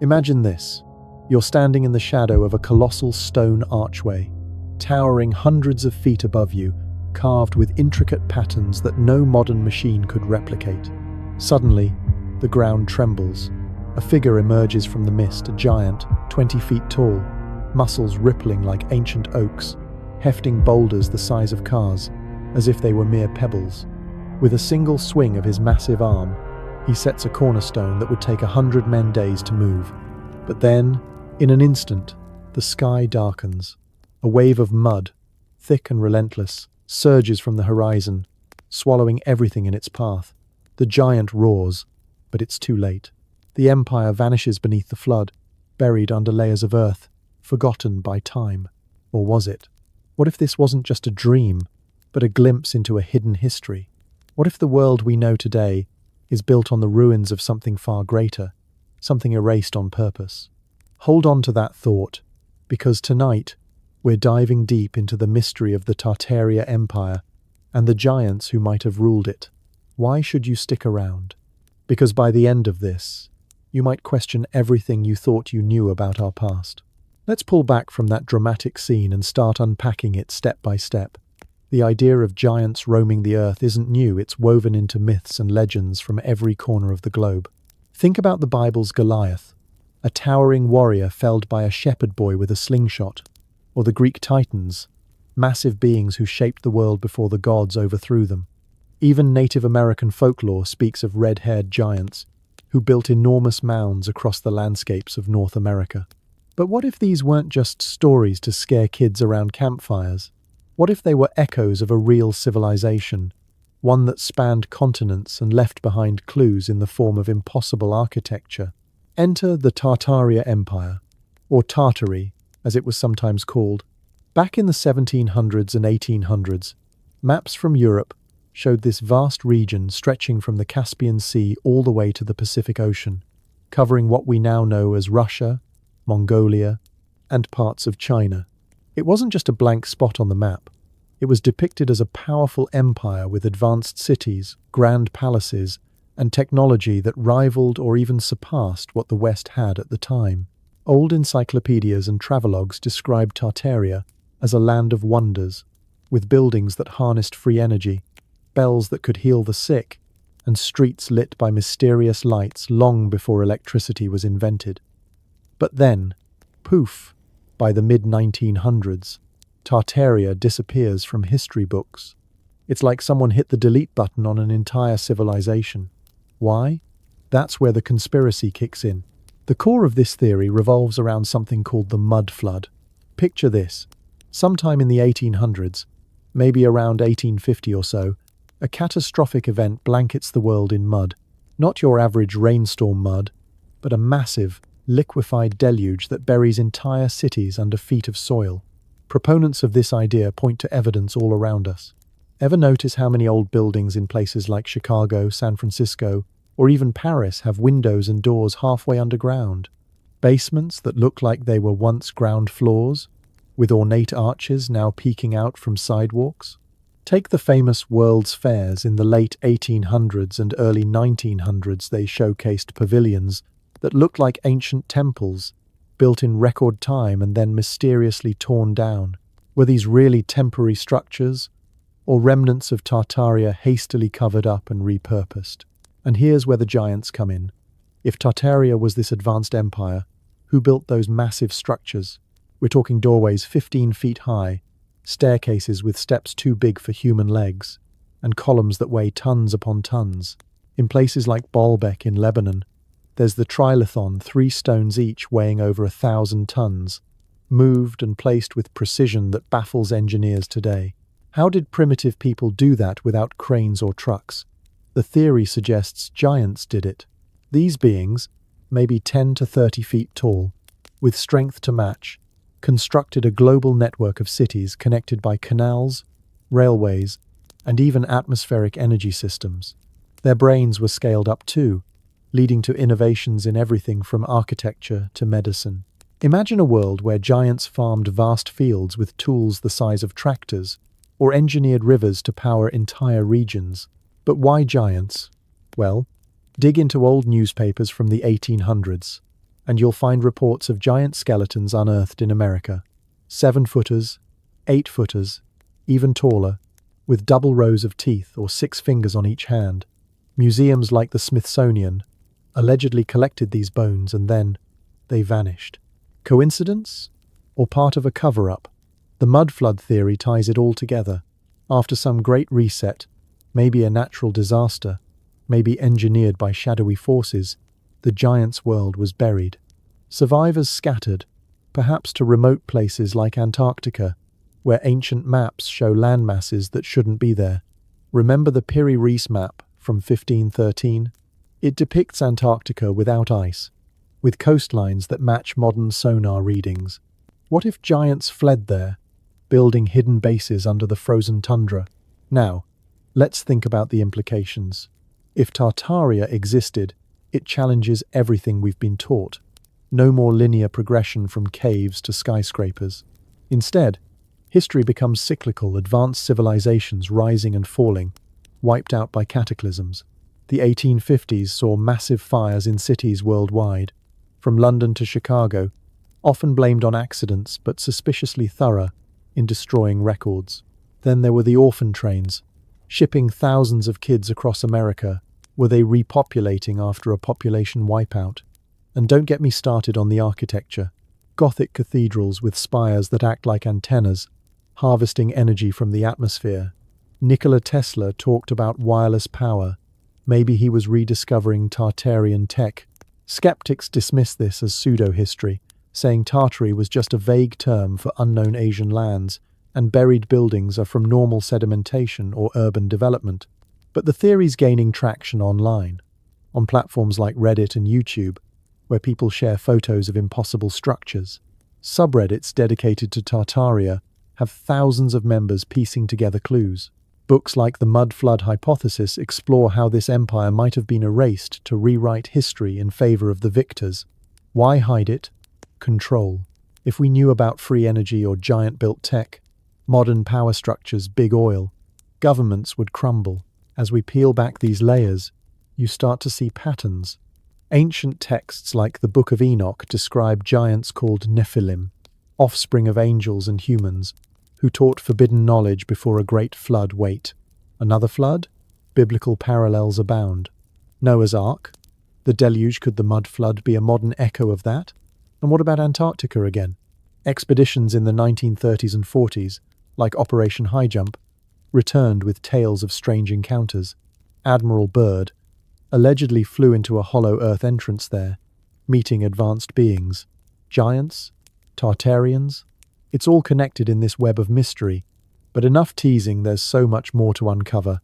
Imagine this. You're standing in the shadow of a colossal stone archway, towering hundreds of feet above you, carved with intricate patterns that no modern machine could replicate. Suddenly, the ground trembles. A figure emerges from the mist, a giant, 20 feet tall, muscles rippling like ancient oaks, hefting boulders the size of cars, as if they were mere pebbles. With a single swing of his massive arm, he sets a cornerstone that would take 100 men days to move. But then, in an instant, the sky darkens. A wave of mud, thick and relentless, surges from the horizon, swallowing everything in its path. The giant roars, but it's too late. The empire vanishes beneath the flood, buried under layers of earth, forgotten by time. Or was it? What if this wasn't just a dream, but a glimpse into a hidden history? What if the world we know today is built on the ruins of something far greater, something erased on purpose? Hold on to that thought, because tonight we're diving deep into the mystery of the Tartarian Empire and the giants who might have ruled it. Why should you stick around? Because by the end of this, you might question everything you thought you knew about our past. Let's pull back from that dramatic scene and start unpacking it step by step. The idea of giants roaming the earth isn't new, it's woven into myths and legends from every corner of the globe. Think about the Bible's Goliath, a towering warrior felled by a shepherd boy with a slingshot, or the Greek Titans, massive beings who shaped the world before the gods overthrew them. Even Native American folklore speaks of red-haired giants who built enormous mounds across the landscapes of North America. But what if these weren't just stories to scare kids around campfires? What if they were echoes of a real civilization, one that spanned continents and left behind clues in the form of impossible architecture? Enter the Tartarian Empire, or Tartary, as it was sometimes called. Back in the 1700s and 1800s, maps from Europe showed this vast region stretching from the Caspian Sea all the way to the Pacific Ocean, covering what we now know as Russia, Mongolia, and parts of China. It wasn't just a blank spot on the map. It was depicted as a powerful empire with advanced cities, grand palaces, and technology that rivaled or even surpassed what the West had at the time. Old encyclopedias and travelogues described Tartaria as a land of wonders, with buildings that harnessed free energy, bells that could heal the sick, and streets lit by mysterious lights long before electricity was invented. But then, poof, by the mid-1900s, Tartaria disappears from history books. It's like someone hit the delete button on an entire civilization. Why? That's where the conspiracy kicks in. The core of this theory revolves around something called the Mud Flood. Picture this. Sometime in the 1800s, maybe around 1850 or so, a catastrophic event blankets the world in mud. Not your average rainstorm mud, but a massive, liquefied deluge that buries entire cities under feet of soil. Proponents of this idea point to evidence all around us. Ever notice how many old buildings in places like Chicago, San Francisco, or even Paris have windows and doors halfway underground? Basements that look like they were once ground floors, with ornate arches now peeking out from sidewalks? Take the famous World's Fairs in the late 1800s and early 1900s. They showcased pavilions that looked like ancient temples, built in record time and then mysteriously torn down. Were these really temporary structures, or remnants of Tartaria hastily covered up and repurposed? And here's where the giants come in. If Tartaria was this advanced empire, who built those massive structures? We're talking doorways 15 feet high, staircases with steps too big for human legs, and columns that weigh tons upon tons. In places like Baalbek in Lebanon, there's the trilithon, 3 stones each weighing over 1,000 tons, moved and placed with precision that baffles engineers today. How did primitive people do that without cranes or trucks? The theory suggests giants did it. These beings, maybe 10 to 30 feet tall, with strength to match, constructed a global network of cities connected by canals, railways, and even atmospheric energy systems. Their brains were scaled up too, leading to innovations in everything from architecture to medicine. Imagine a world where giants farmed vast fields with tools the size of tractors, or engineered rivers to power entire regions. But why giants? Well, dig into old newspapers from the 1800s. and you'll find reports of giant skeletons unearthed in America. 7-footers, 8-footers, even taller, with double rows of teeth or 6 fingers on each hand. Museums like the Smithsonian allegedly collected these bones and then they vanished. Coincidence? Or part of a cover-up? The mud flood theory ties it all together. After some great reset, maybe a natural disaster, maybe engineered by shadowy forces, the giant's world was buried. Survivors scattered, perhaps to remote places like Antarctica, where ancient maps show landmasses that shouldn't be there. Remember the Piri-Reis map from 1513? It depicts Antarctica without ice, with coastlines that match modern sonar readings. What if giants fled there, building hidden bases under the frozen tundra? Now, let's think about the implications. If Tartaria existed, it challenges everything we've been taught. No more linear progression from caves to skyscrapers. Instead, history becomes cyclical, advanced civilizations rising and falling, wiped out by cataclysms. The 1850s saw massive fires in cities worldwide, from London to Chicago, often blamed on accidents but suspiciously thorough in destroying records. Then there were the orphan trains, shipping thousands of kids across America. Were they repopulating after a population wipeout? And don't get me started on the architecture. Gothic cathedrals with spires that act like antennas, harvesting energy from the atmosphere. Nikola Tesla talked about wireless power. Maybe he was rediscovering Tartarian tech. Skeptics dismiss this as pseudo-history, saying Tartary was just a vague term for unknown Asian lands, and buried buildings are from normal sedimentation or urban development. But the theory's gaining traction online, on platforms like Reddit and YouTube, where people share photos of impossible structures. Subreddits dedicated to Tartaria have thousands of members piecing together clues. Books like The Mud Flood Hypothesis explore how this empire might have been erased to rewrite history in favor of the victors. Why hide it? Control. If we knew about free energy or giant-built tech, modern power structures, big oil, governments would crumble. As we peel back these layers, you start to see patterns. Ancient texts like the Book of Enoch describe giants called Nephilim, offspring of angels and humans, who taught forbidden knowledge before a great flood. Wait, another flood? Biblical parallels abound. Noah's Ark? The deluge? Could the mud flood be a modern echo of that? And what about Antarctica again? Expeditions in the 1930s and 40s, like Operation High Jump, returned with tales of strange encounters. Admiral Byrd allegedly flew into a hollow earth entrance there, meeting advanced beings. Giants? Tartarians? It's all connected in this web of mystery, but enough teasing, there's so much more to uncover.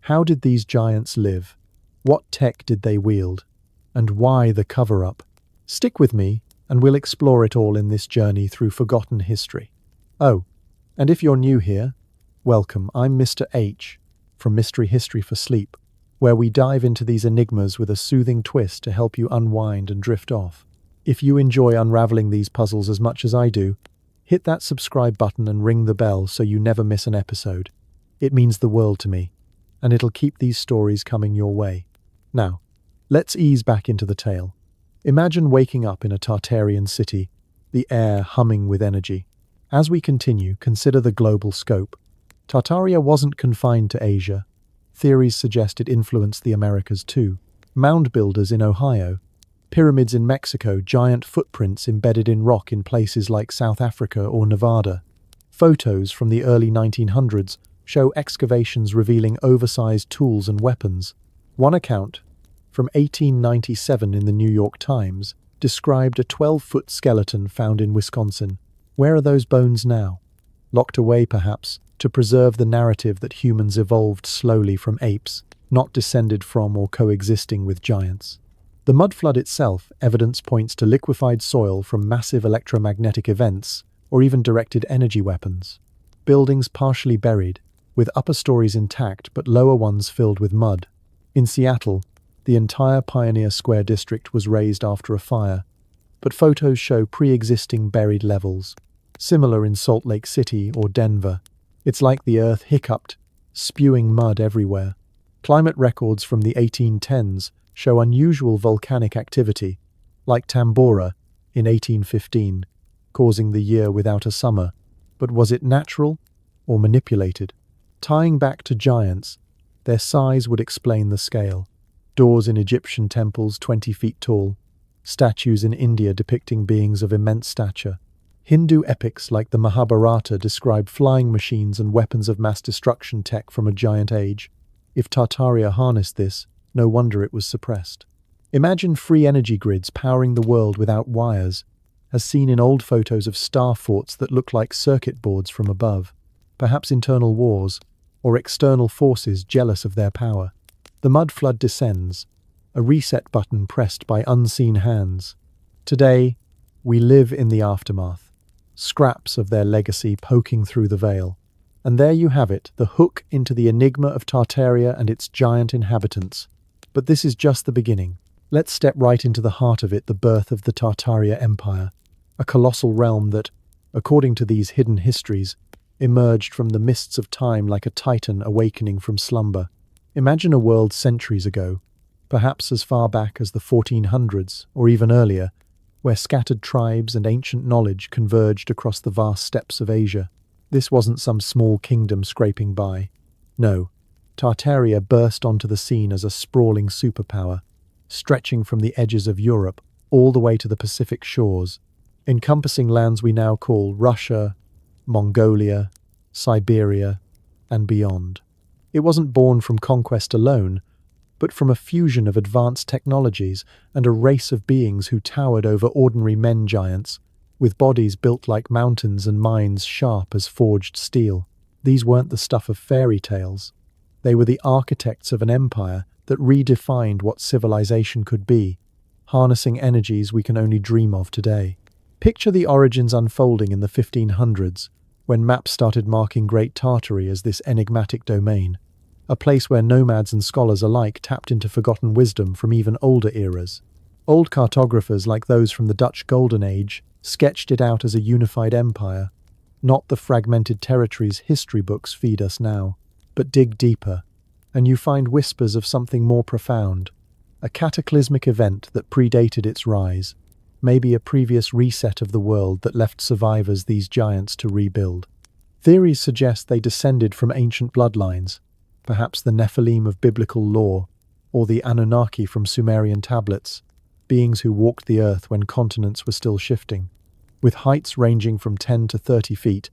How did these giants live? What tech did they wield? And why the cover-up? Stick with me, and we'll explore it all in this journey through forgotten history. Oh, and if you're new here, welcome. I'm Mr. H from Mystery History for Sleep, where we dive into these enigmas with a soothing twist to help you unwind and drift off. If you enjoy unraveling these puzzles as much as I do, hit that subscribe button and ring the bell so you never miss an episode. It means the world to me, and it'll keep these stories coming your way. Now, let's ease back into the tale. Imagine waking up in a Tartarian city, the air humming with energy. As we continue, consider the global scope. Tartaria wasn't confined to Asia. Theories suggest it influenced the Americas too. Mound builders in Ohio, pyramids in Mexico, giant footprints embedded in rock in places like South Africa or Nevada. Photos from the early 1900s show excavations revealing oversized tools and weapons. One account, from 1897 in the New York Times, described a 12-foot skeleton found in Wisconsin. Where are those bones now? Locked away, perhaps, to preserve the narrative that humans evolved slowly from apes, not descended from or coexisting with giants. The mud flood itself, evidence points to liquefied soil from massive electromagnetic events or even directed energy weapons. Buildings partially buried, with upper stories intact but lower ones filled with mud. In Seattle, the entire Pioneer Square district was razed after a fire, but photos show pre-existing buried levels. Similar in Salt Lake City or Denver. It's like the earth hiccuped, spewing mud everywhere. Climate records from the 1810s show unusual volcanic activity, like Tambora in 1815, causing the year without a summer. But was it natural or manipulated? Tying back to giants, their size would explain the scale. Doors in Egyptian temples 20 feet tall, statues in India depicting beings of immense stature. Hindu epics like the Mahabharata describe flying machines and weapons of mass destruction tech from a giant age. If Tartaria harnessed this, no wonder it was suppressed. Imagine free energy grids powering the world without wires, as seen in old photos of star forts that look like circuit boards from above. Perhaps internal wars, or external forces jealous of their power. The mud flood descends, a reset button pressed by unseen hands. Today, we live in the aftermath, scraps of their legacy poking through the veil. And there you have it, the hook into the enigma of Tartaria and its giant inhabitants. But this is just the beginning. Let's step right into the heart of it, the birth of the Tartarian Empire, a colossal realm that, according to these hidden histories, emerged from the mists of time like a titan awakening from slumber. Imagine a world centuries ago, perhaps as far back as the 1400s or even earlier, where scattered tribes and ancient knowledge converged across the vast steppes of Asia. This wasn't some small kingdom scraping by. No, Tartaria burst onto the scene as a sprawling superpower, stretching from the edges of Europe all the way to the Pacific shores, encompassing lands we now call Russia, Mongolia, Siberia, and beyond. It wasn't born from conquest alone, but from a fusion of advanced technologies and a race of beings who towered over ordinary men giants, with bodies built like mountains and minds sharp as forged steel. These weren't the stuff of fairy tales. They were the architects of an empire that redefined what civilization could be, harnessing energies we can only dream of today. Picture the origins unfolding in the 1500s, when maps started marking Great Tartary as this enigmatic domain, a place where nomads and scholars alike tapped into forgotten wisdom from even older eras. Old cartographers like those from the Dutch Golden Age sketched it out as a unified empire, not the fragmented territories history books feed us now. But dig deeper, and you find whispers of something more profound, a cataclysmic event that predated its rise, maybe a previous reset of the world that left survivors these giants to rebuild. Theories suggest they descended from ancient bloodlines, perhaps the Nephilim of biblical lore, or the Anunnaki from Sumerian tablets, beings who walked the earth when continents were still shifting. With heights ranging from 10 to 30 feet,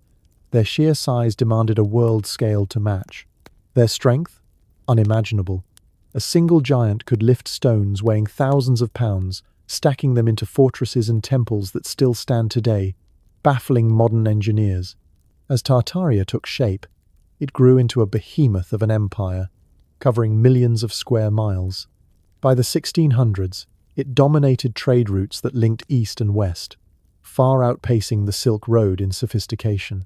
their sheer size demanded a world scale to match. Their strength? Unimaginable. A single giant could lift stones weighing thousands of pounds, stacking them into fortresses and temples that still stand today, baffling modern engineers. As Tartaria took shape, it grew into a behemoth of an empire, covering millions of square miles. By the 1600s, it dominated trade routes that linked east and west, far outpacing the Silk Road in sophistication.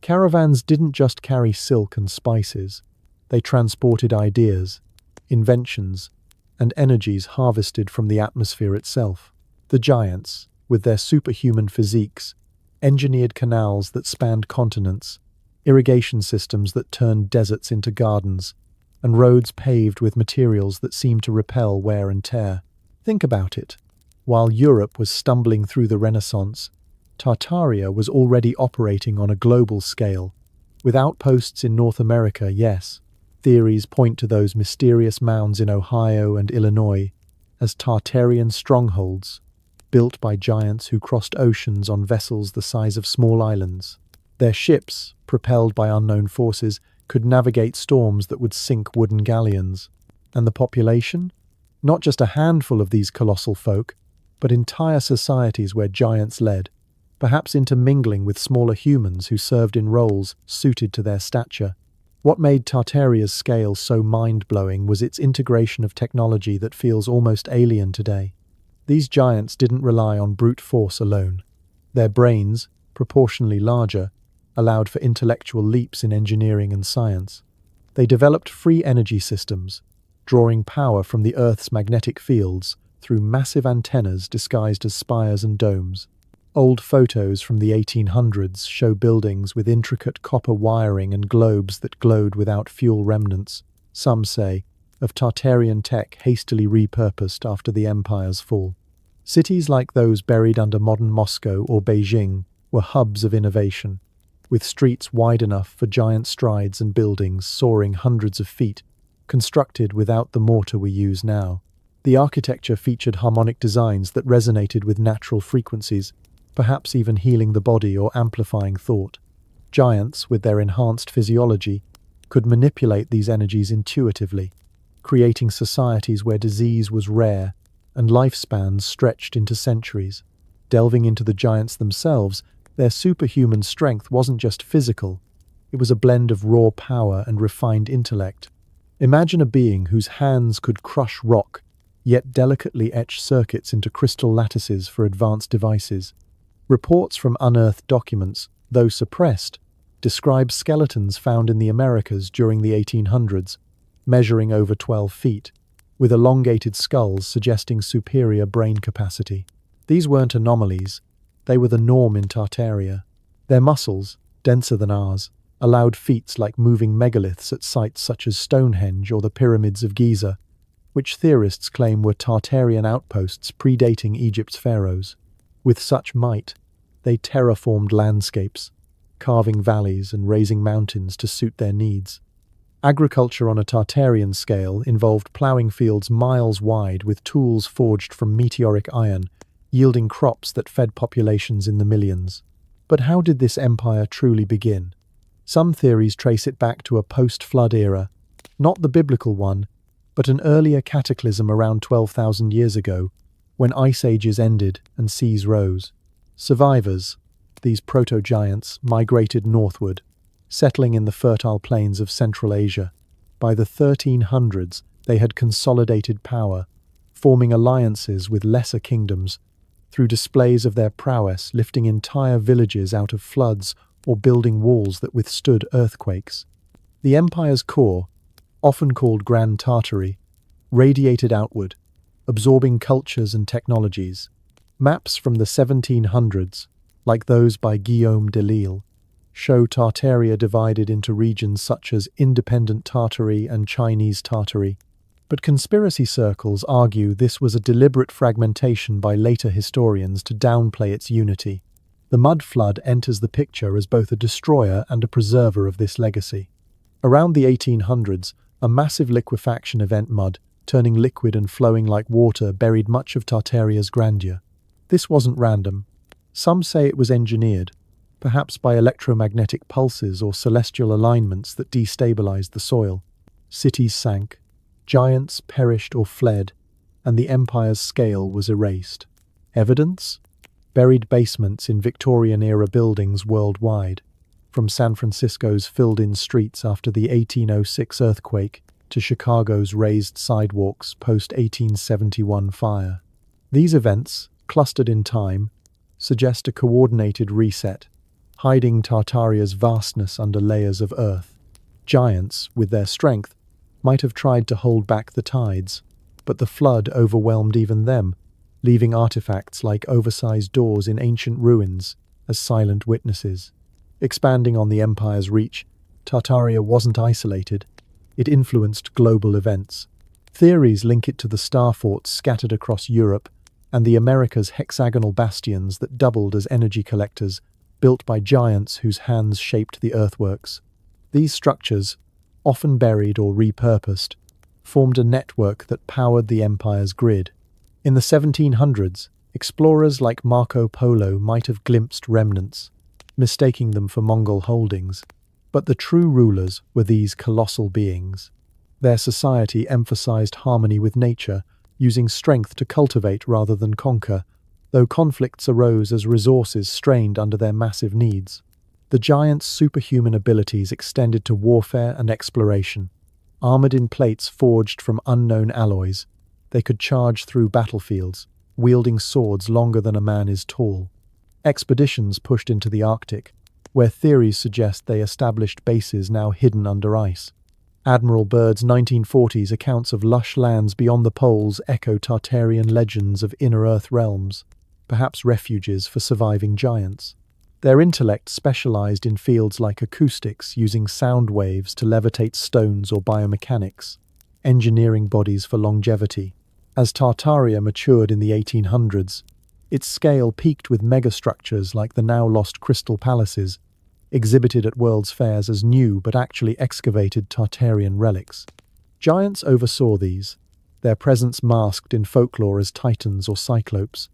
Caravans didn't just carry silk and spices. They transported ideas, inventions, and energies harvested from the atmosphere itself. The giants, with their superhuman physiques, engineered canals that spanned continents, irrigation systems that turned deserts into gardens, and roads paved with materials that seemed to repel wear and tear. Think about it. While Europe was stumbling through the Renaissance, Tartaria was already operating on a global scale, with outposts in North America, yes. Theories point to those mysterious mounds in Ohio and Illinois as Tartarian strongholds, built by giants who crossed oceans on vessels the size of small islands. Their ships, propelled by unknown forces, could navigate storms that would sink wooden galleons. And the population? Not just a handful of these colossal folk, but entire societies where giants led, perhaps intermingling with smaller humans who served in roles suited to their stature. What made Tartaria's scale so mind-blowing was its integration of technology that feels almost alien today. These giants didn't rely on brute force alone. Their brains, proportionally larger, allowed for intellectual leaps in engineering and science. They developed free energy systems, drawing power from the Earth's magnetic fields through massive antennas disguised as spires and domes. Old photos from the 1800s show buildings with intricate copper wiring and globes that glowed without fuel remnants, some say, of Tartarian tech hastily repurposed after the empire's fall. Cities like those buried under modern Moscow or Beijing were hubs of innovation, with streets wide enough for giant strides and buildings soaring hundreds of feet, constructed without the mortar we use now. The architecture featured harmonic designs that resonated with natural frequencies, perhaps even healing the body or amplifying thought. Giants, with their enhanced physiology, could manipulate these energies intuitively, creating societies where disease was rare and lifespans stretched into centuries. Delving into the giants themselves, their superhuman strength wasn't just physical, it was a blend of raw power and refined intellect. Imagine a being whose hands could crush rock, yet delicately etch circuits into crystal lattices for advanced devices. Reports from unearthed documents, though suppressed, describe skeletons found in the Americas during the 1800s, measuring over 12 feet, with elongated skulls suggesting superior brain capacity. These weren't anomalies, they were the norm in Tartaria. Their muscles, denser than ours, allowed feats like moving megaliths at sites such as Stonehenge or the pyramids of Giza, which theorists claim were Tartarian outposts predating Egypt's pharaohs. With such might, they terraformed landscapes, carving valleys and raising mountains to suit their needs. Agriculture on a Tartarian scale involved ploughing fields miles wide with tools forged from meteoric iron, yielding crops that fed populations in the millions. But how did this empire truly begin? Some theories trace it back to a post-flood era, not the biblical one, but an earlier cataclysm around 12,000 years ago, when ice ages ended and seas rose. Survivors, these proto-giants, migrated northward, settling in the fertile plains of Central Asia. By the 1300s, they had consolidated power, forming alliances with lesser kingdoms, through displays of their prowess lifting entire villages out of floods or building walls that withstood earthquakes. The empire's core, often called Grand Tartary, radiated outward, absorbing cultures and technologies. Maps from the 1700s, like those by Guillaume de Lille, show Tartaria divided into regions such as Independent Tartary and Chinese Tartary. But conspiracy circles argue this was a deliberate fragmentation by later historians to downplay its unity. The mud flood enters the picture as both a destroyer and a preserver of this legacy. Around the 1800s, a massive liquefaction event, mud, turning liquid and flowing like water, buried much of Tartaria's grandeur. This wasn't random. Some say it was engineered, perhaps by electromagnetic pulses or celestial alignments that destabilized the soil. Cities sank, giants perished or fled, and the empire's scale was erased. Evidence? Buried basements in Victorian-era buildings worldwide, from San Francisco's filled-in streets after the 1806 earthquake to Chicago's raised sidewalks post-1871 fire. These events, clustered in time, suggest a coordinated reset, hiding Tartaria's vastness under layers of earth. Giants, with their strength, might have tried to hold back the tides, but the flood overwhelmed even them, leaving artifacts like oversized doors in ancient ruins as silent witnesses. Expanding on the empire's reach, Tartaria wasn't isolated. It influenced global events. Theories link it to the star forts scattered across Europe and the Americas' hexagonal bastions that doubled as energy collectors, built by giants whose hands shaped the earthworks. These structures, often buried or repurposed, formed a network that powered the empire's grid. In the 1700s, explorers like Marco Polo might have glimpsed remnants, mistaking them for Mongol holdings. But the true rulers were these colossal beings. Their society emphasized harmony with nature, using strength to cultivate rather than conquer, though conflicts arose as resources strained under their massive needs. The giants' superhuman abilities extended to warfare and exploration. Armored in plates forged from unknown alloys, they could charge through battlefields, wielding swords longer than a man is tall. Expeditions pushed into the Arctic, where theories suggest they established bases now hidden under ice. Admiral Byrd's 1940s accounts of lush lands beyond the poles echo Tartarian legends of inner Earth realms, perhaps refuges for surviving giants. Their intellect specialized in fields like acoustics, using sound waves to levitate stones, or biomechanics, engineering bodies for longevity. As Tartaria matured in the 1800s, its scale peaked with megastructures like the now-lost Crystal Palaces, exhibited at world's fairs as new but actually excavated Tartarian relics. Giants oversaw these, their presence masked in folklore as titans or cyclopes.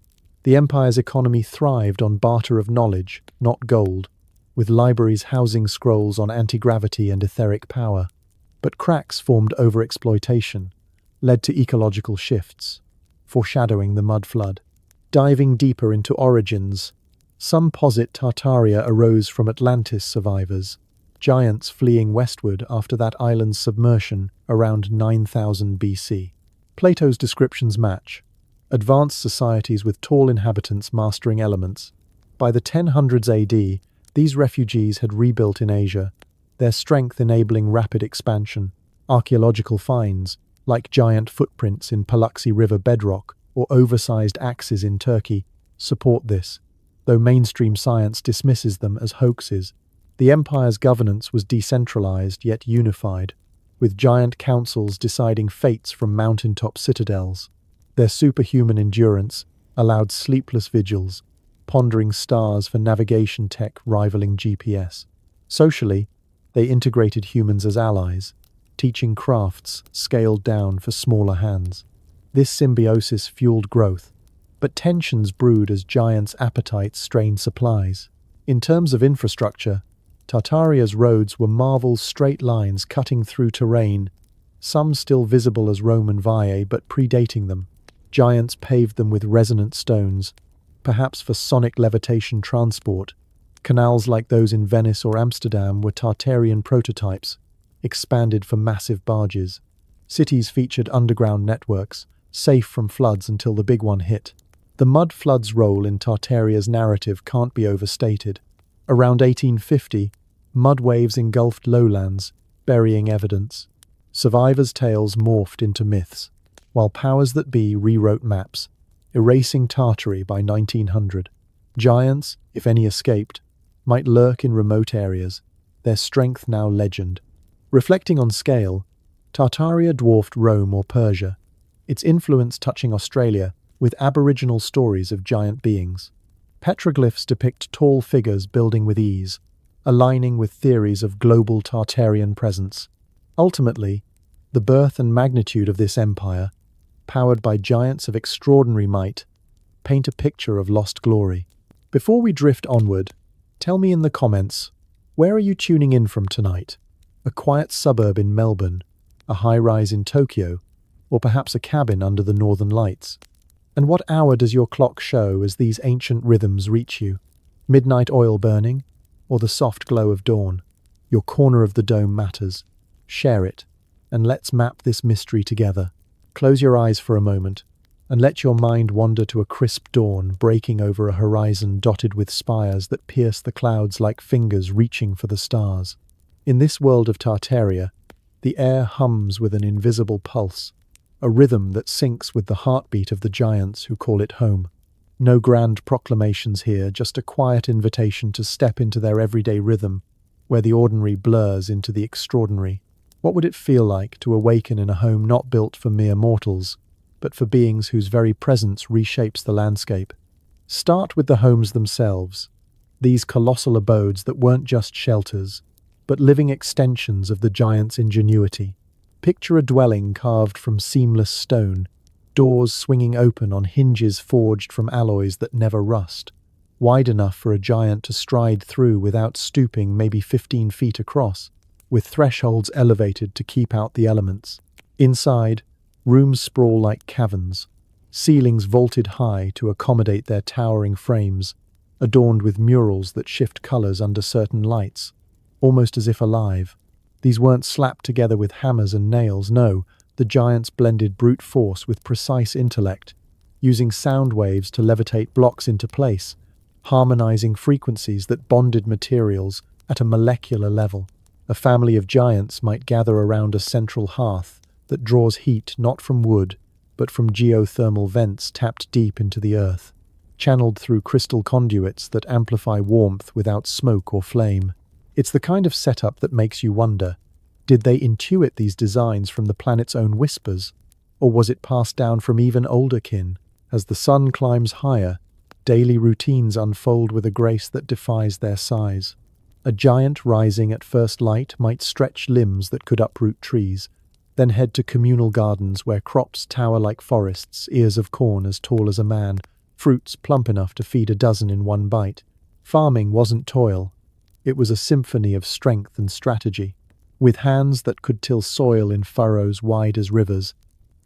The empire's economy thrived on barter of knowledge, not gold, with libraries housing scrolls on anti-gravity and etheric power. But cracks formed over exploitation, led to ecological shifts, foreshadowing the mud flood. Diving deeper into origins, some posit Tartaria arose from Atlantis survivors, giants fleeing westward after that island's submersion around 9000 BC. Plato's descriptions match: advanced societies with tall inhabitants mastering elements. By the 1000s AD, these refugees had rebuilt in Asia, their strength enabling rapid expansion. Archaeological finds, like giant footprints in Paluxy River bedrock or oversized axes in Turkey, support this, though mainstream science dismisses them as hoaxes. The empire's governance was decentralized yet unified, with giant councils deciding fates from mountaintop citadels. Their superhuman endurance allowed sleepless vigils, pondering stars for navigation tech rivaling GPS. Socially, they integrated humans as allies, teaching crafts scaled down for smaller hands. This symbiosis fueled growth, but tensions brewed as giants' appetites strained supplies. In terms of infrastructure, Tartaria's roads were Marvel's straight lines cutting through terrain, some still visible as Roman viae but predating them. Giants paved them with resonant stones, perhaps for sonic levitation transport. Canals like those in Venice or Amsterdam were Tartarian prototypes, expanded for massive barges. Cities featured underground networks, safe from floods until the big one hit. The mud flood's role in Tartaria's narrative can't be overstated. Around 1850, mud waves engulfed lowlands, burying evidence. Survivors' tales morphed into myths, while powers that be rewrote maps, erasing Tartary by 1900. Giants, if any escaped, might lurk in remote areas, their strength now legend. Reflecting on scale, Tartaria dwarfed Rome or Persia, its influence touching Australia with aboriginal stories of giant beings. Petroglyphs depict tall figures building with ease, aligning with theories of global Tartarian presence. Ultimately, the birth and magnitude of this empire, powered by giants of extraordinary might, paint a picture of lost glory. Before we drift onward, tell me in the comments, where are you tuning in from tonight? A quiet suburb in Melbourne, a high-rise in Tokyo, or perhaps a cabin under the northern lights? And what hour does your clock show as these ancient rhythms reach you? Midnight oil burning, or the soft glow of dawn? Your corner of the dome matters. Share it, and let's map this mystery together. Close your eyes for a moment, and let your mind wander to a crisp dawn breaking over a horizon dotted with spires that pierce the clouds like fingers reaching for the stars. In this world of Tartaria, the air hums with an invisible pulse, a rhythm that syncs with the heartbeat of the giants who call it home. No grand proclamations here, just a quiet invitation to step into their everyday rhythm, where the ordinary blurs into the extraordinary. What would it feel like to awaken in a home not built for mere mortals, but for beings whose very presence reshapes the landscape? Start with the homes themselves, these colossal abodes that weren't just shelters, but living extensions of the giant's ingenuity. Picture a dwelling carved from seamless stone, doors swinging open on hinges forged from alloys that never rust, wide enough for a giant to stride through without stooping maybe 15 feet across, with thresholds elevated to keep out the elements. Inside, rooms sprawl like caverns, ceilings vaulted high to accommodate their towering frames, adorned with murals that shift colors under certain lights, almost as if alive. These weren't slapped together with hammers and nails, no, the giants blended brute force with precise intellect, using sound waves to levitate blocks into place, harmonizing frequencies that bonded materials at a molecular level. A family of giants might gather around a central hearth that draws heat not from wood, but from geothermal vents tapped deep into the earth, channeled through crystal conduits that amplify warmth without smoke or flame. It's the kind of setup that makes you wonder, did they intuit these designs from the planet's own whispers, Or was it passed down from even older kin? As the sun climbs higher, daily routines unfold with a grace that defies their size. A giant rising at first light might stretch limbs that could uproot trees, then head to communal gardens where crops tower like forests, ears of corn as tall as a man, fruits plump enough to feed a dozen in one bite. Farming wasn't toil. It was a symphony of strength and strategy. With hands that could till soil in furrows wide as rivers,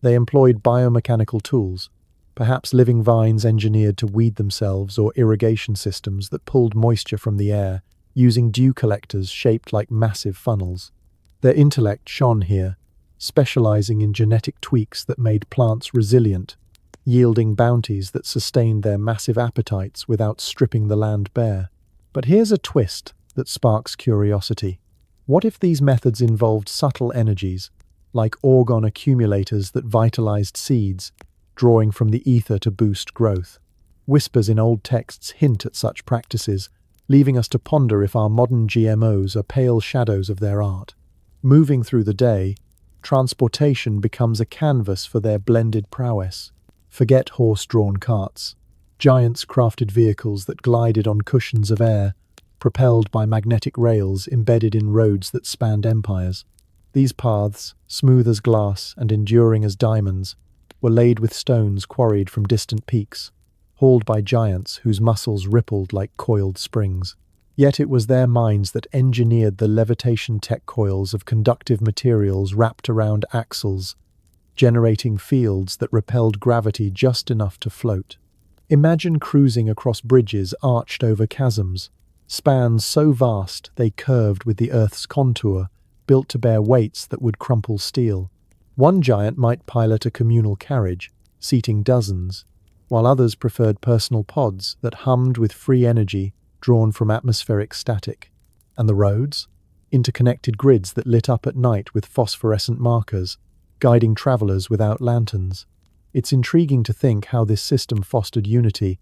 they employed biomechanical tools, perhaps living vines engineered to weed themselves or irrigation systems that pulled moisture from the air, using dew collectors shaped like massive funnels. Their intellect shone here, specializing in genetic tweaks that made plants resilient, yielding bounties that sustained their massive appetites without stripping the land bare. But here's a twist that sparks curiosity. What if these methods involved subtle energies, like orgone accumulators that vitalized seeds, drawing from the ether to boost growth? Whispers in old texts hint at such practices, leaving us to ponder if our modern GMOs are pale shadows of their art. Moving through the day, transportation becomes a canvas for their blended prowess. Forget horse-drawn carts. Giants crafted vehicles that glided on cushions of air, propelled by magnetic rails embedded in roads that spanned empires. These paths, smooth as glass and enduring as diamonds, were laid with stones quarried from distant peaks, hauled by giants whose muscles rippled like coiled springs. Yet it was their minds that engineered the levitation tech coils of conductive materials wrapped around axles, generating fields that repelled gravity just enough to float. Imagine cruising across bridges arched over chasms, spans so vast they curved with the Earth's contour, built to bear weights that would crumple steel. One giant might pilot a communal carriage, seating dozens, while others preferred personal pods that hummed with free energy drawn from atmospheric static. And the roads? Interconnected grids that lit up at night with phosphorescent markers, guiding travelers without lanterns. It's intriguing to think how this system fostered unity,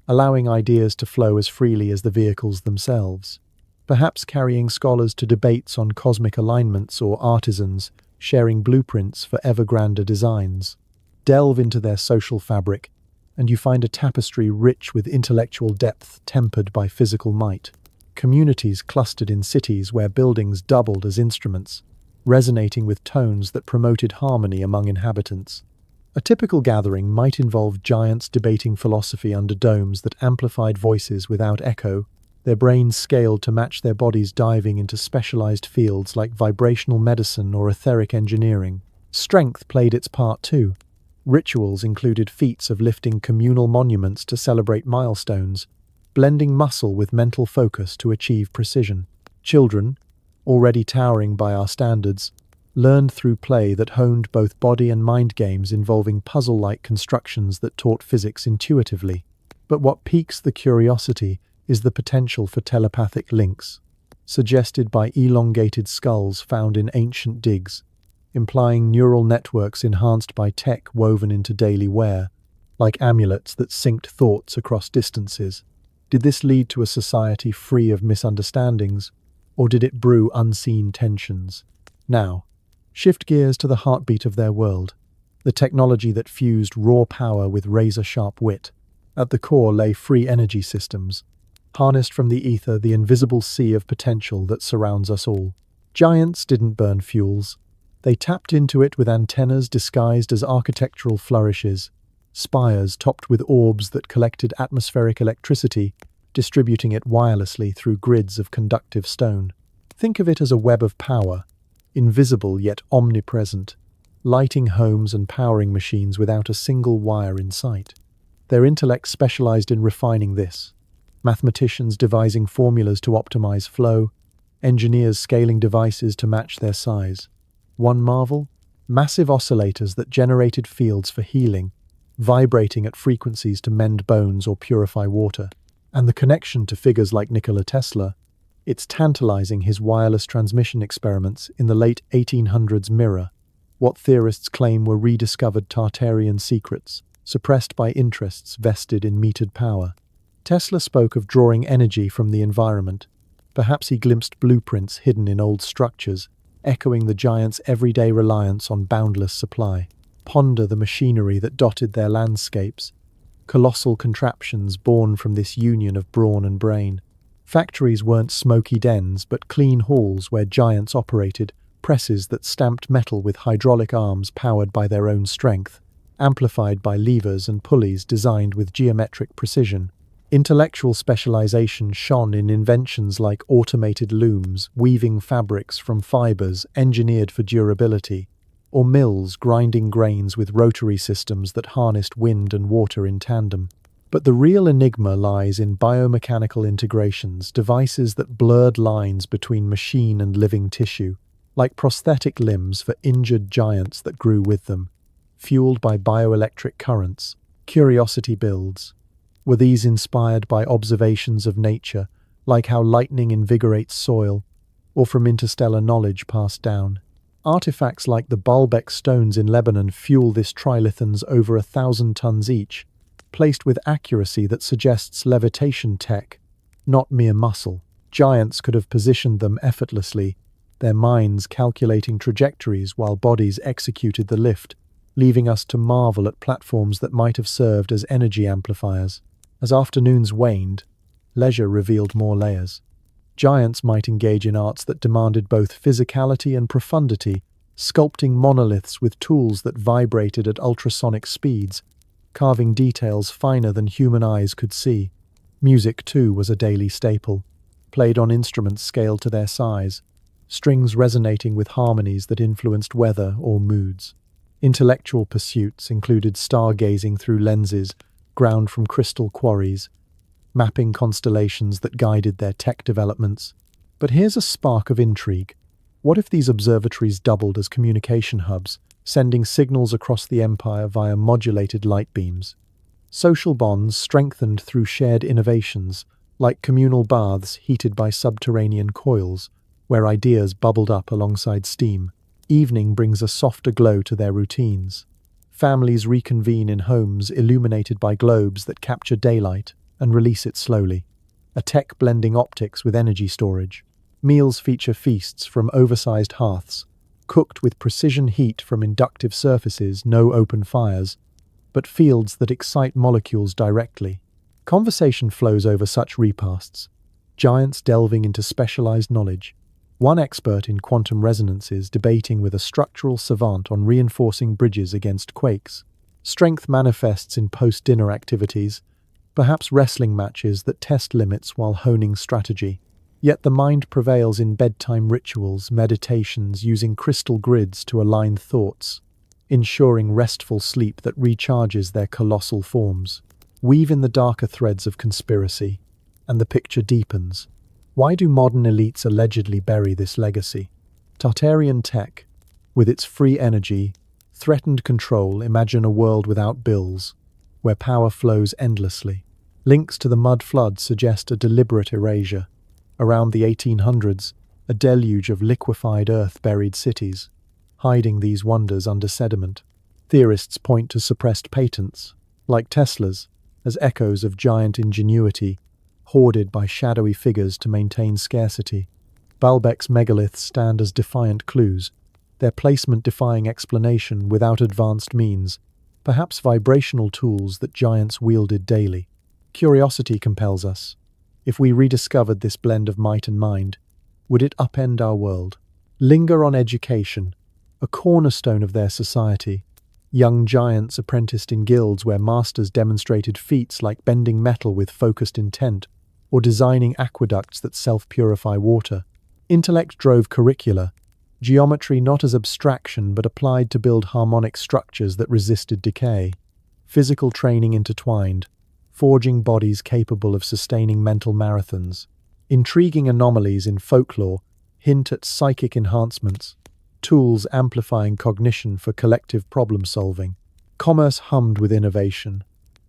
allowing ideas to flow as freely as the vehicles themselves, perhaps carrying scholars to debates on cosmic alignments or artisans sharing blueprints for ever grander designs. Delve into their social fabric, and you find a tapestry rich with intellectual depth tempered by physical might. Communities clustered in cities where buildings doubled as instruments, resonating with tones that promoted harmony among inhabitants. A typical gathering might involve giants debating philosophy under domes that amplified voices without echo, their brains scaled to match their bodies diving into specialized fields like vibrational medicine or etheric engineering. Strength played its part too. Rituals included feats of lifting communal monuments to celebrate milestones, blending muscle with mental focus to achieve precision. Children, already towering by our standards, learned through play that honed both body and mind games involving puzzle-like constructions that taught physics intuitively. But what piques the curiosity is the potential for telepathic links, suggested by elongated skulls found in ancient digs, implying neural networks enhanced by tech woven into daily wear, like amulets that synced thoughts across distances. Did this lead to a society free of misunderstandings, or did it brew unseen tensions? Now, shift gears to the heartbeat of their world, the technology that fused raw power with razor-sharp wit. At the core lay free energy systems, harnessed from the ether, the invisible sea of potential that surrounds us all. Giants didn't burn fuels. They tapped into it with antennas disguised as architectural flourishes, spires topped with orbs that collected atmospheric electricity, distributing it wirelessly through grids of conductive stone. Think of it as a web of power, invisible yet omnipresent, lighting homes and powering machines without a single wire in sight. Their intellect specialized in refining this. Mathematicians devising formulas to optimize flow, engineers scaling devices to match their size. One marvel? Massive oscillators that generated fields for healing, vibrating at frequencies to mend bones or purify water. And the connection to figures like Nikola Tesla, it's tantalizing his wireless transmission experiments in the late 1800s mirror what theorists claim were rediscovered Tartarian secrets, suppressed by interests vested in metered power. Tesla spoke of drawing energy from the environment. Perhaps he glimpsed blueprints hidden in old structures, echoing the giants' everyday reliance on boundless supply. Ponder the machinery that dotted their landscapes, colossal contraptions born from this union of brawn and brain. Factories weren't smoky dens, but clean halls where giants operated, presses that stamped metal with hydraulic arms powered by their own strength, amplified by levers and pulleys designed with geometric precision. Intellectual specialization shone in inventions like automated looms, weaving fabrics from fibers engineered for durability, or mills grinding grains with rotary systems that harnessed wind and water in tandem. But the real enigma lies in biomechanical integrations, devices that blurred lines between machine and living tissue, like prosthetic limbs for injured giants that grew with them, fueled by bioelectric currents. Curiosity builds. Were these inspired by observations of nature, like how lightning invigorates soil, or from interstellar knowledge passed down? Artifacts like the Baalbek stones in Lebanon fuel this trilithons over 1,000 tons each, placed with accuracy that suggests levitation tech, not mere muscle. Giants could have positioned them effortlessly, their minds calculating trajectories while bodies executed the lift, leaving us to marvel at platforms that might have served as energy amplifiers. As afternoons waned, leisure revealed more layers. Giants might engage in arts that demanded both physicality and profundity, sculpting monoliths with tools that vibrated at ultrasonic speeds, carving details finer than human eyes could see. Music, too, was a daily staple, played on instruments scaled to their size, strings resonating with harmonies that influenced weather or moods. Intellectual pursuits included stargazing through lenses ground from crystal quarries, mapping constellations that guided their tech developments. But here's a spark of intrigue. What if these observatories doubled as communication hubs, sending signals across the empire via modulated light beams? Social bonds strengthened through shared innovations, like communal baths heated by subterranean coils, where ideas bubbled up alongside steam. Evening brings a softer glow to their routines. Families reconvene in homes illuminated by globes that capture daylight and release it slowly, a tech blending optics with energy storage. Meals feature feasts from oversized hearths, cooked with precision heat from inductive surfaces, no open fires, but fields that excite molecules directly. Conversation flows over such repasts, giants delving into specialized knowledge. One expert in quantum resonances debating with a structural savant on reinforcing bridges against quakes. Strength manifests in post-dinner activities, perhaps wrestling matches that test limits while honing strategy. Yet the mind prevails in bedtime rituals, meditations using crystal grids to align thoughts, ensuring restful sleep that recharges their colossal forms. Weave in the darker threads of conspiracy, and the picture deepens. Why do modern elites allegedly bury this legacy? Tartarian tech, with its free energy, threatened control. Imagine a world without bills, where power flows endlessly. Links to the mud flood suggest a deliberate erasure. Around the 1800s, a deluge of liquefied earth buried cities, hiding these wonders under sediment. Theorists point to suppressed patents, like Tesla's, as echoes of giant ingenuity, hoarded by shadowy figures to maintain scarcity. Baalbek's megaliths stand as defiant clues, their placement defying explanation without advanced means, perhaps vibrational tools that giants wielded daily. Curiosity compels us. If we rediscovered this blend of might and mind, would it upend our world? Linger on education, a cornerstone of their society. Young giants apprenticed in guilds where masters demonstrated feats like bending metal with focused intent, or designing aqueducts that self-purify water. Intellect drove curricula, geometry not as abstraction but applied to build harmonic structures that resisted decay. Physical training intertwined, forging bodies capable of sustaining mental marathons. Intriguing anomalies in folklore hint at psychic enhancements, tools amplifying cognition for collective problem-solving. Commerce hummed with innovation,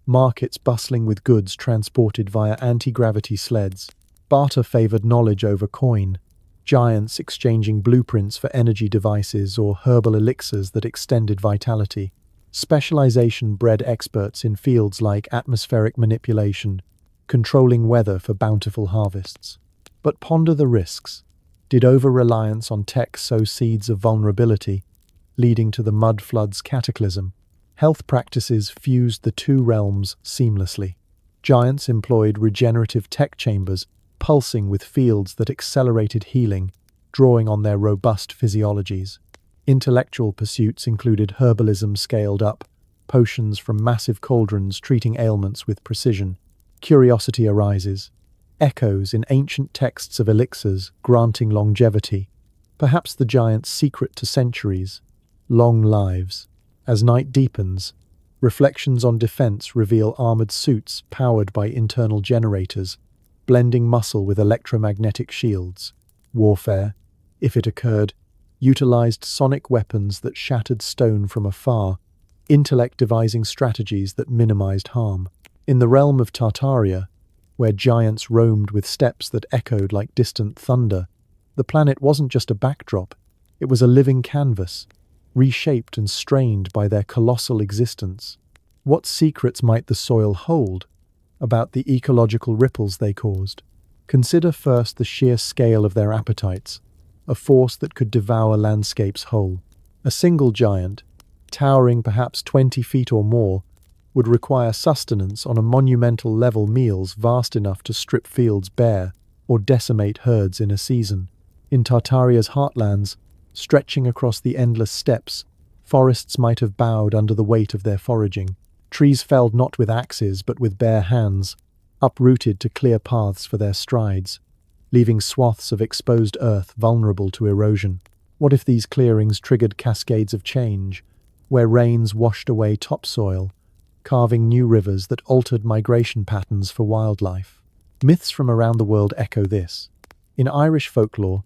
markets bustling with goods transported via anti-gravity sleds. Barter favored knowledge over coin, giants exchanging blueprints for energy devices or herbal elixirs that extended vitality. Specialization bred experts in fields like atmospheric manipulation, controlling weather for bountiful harvests. But ponder the risks. Did over-reliance on tech sow seeds of vulnerability? leading to the mud flood's cataclysm. Health practices fused the two realms seamlessly. Giants employed regenerative tech chambers, pulsing with fields that accelerated healing, drawing on their robust physiologies. Intellectual pursuits included herbalism scaled up, potions from massive cauldrons treating ailments with precision. Curiosity arises. Echoes in ancient texts of elixirs granting longevity. Perhaps the giant's secret to centuries. Long lives. As night deepens, reflections on defense reveal armored suits powered by internal generators, blending muscle with electromagnetic shields. Warfare, if it occurred, utilized sonic weapons that shattered stone from afar, intellect devising strategies that minimized harm. In the realm of Tartaria, where giants roamed with steps that echoed like distant thunder, the planet wasn't just a backdrop, it was a living canvas, reshaped and strained by their colossal existence. What secrets might the soil hold about the ecological ripples they caused? Consider first the sheer scale of their appetites, a force that could devour landscapes whole. A single giant, towering perhaps 20 feet or more, would require sustenance on a monumental level, meals vast enough to strip fields bare or decimate herds in a season. In Tartaria's heartlands, stretching across the endless steppes, forests might have bowed under the weight of their foraging. Trees felled not with axes but with bare hands, uprooted to clear paths for their strides, leaving swaths of exposed earth vulnerable to erosion. What if these clearings triggered cascades of change, where rains washed away topsoil, carving new rivers that altered migration patterns for wildlife? Myths from around the world echo this. In Irish folklore,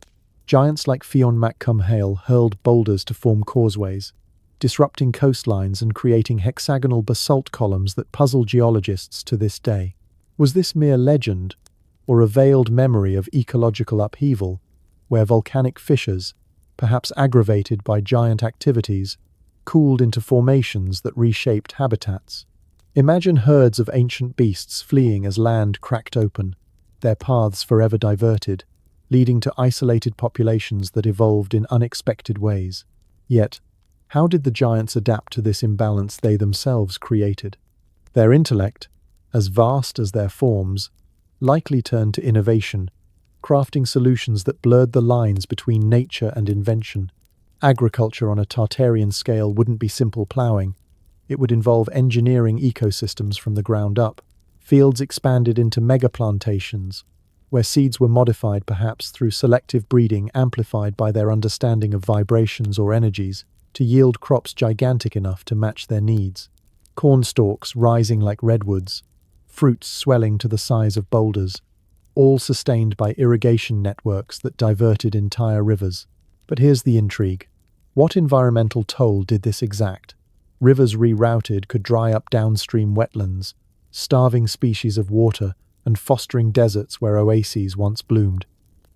giants like Fionn mac Cumhaill hurled boulders to form causeways, disrupting coastlines and creating hexagonal basalt columns that puzzle geologists to this day. Was this mere legend, or a veiled memory of ecological upheaval, where volcanic fissures, perhaps aggravated by giant activities, cooled into formations that reshaped habitats? Imagine herds of ancient beasts fleeing as land cracked open, their paths forever diverted, leading to isolated populations that evolved in unexpected ways. Yet, how did the giants adapt to this imbalance they themselves created? Their intellect, as vast as their forms, likely turned to innovation, crafting solutions that blurred the lines between nature and invention. Agriculture on a Tartarian scale wouldn't be simple plowing. It would involve engineering ecosystems from the ground up. Fields expanded into mega plantations, where seeds were modified perhaps through selective breeding amplified by their understanding of vibrations or energies, to yield crops gigantic enough to match their needs. Corn stalks rising like redwoods, fruits swelling to the size of boulders, all sustained by irrigation networks that diverted entire rivers. But here's the intrigue. What environmental toll did this exact? Rivers rerouted could dry up downstream wetlands, starving species of water and fostering deserts where oases once bloomed.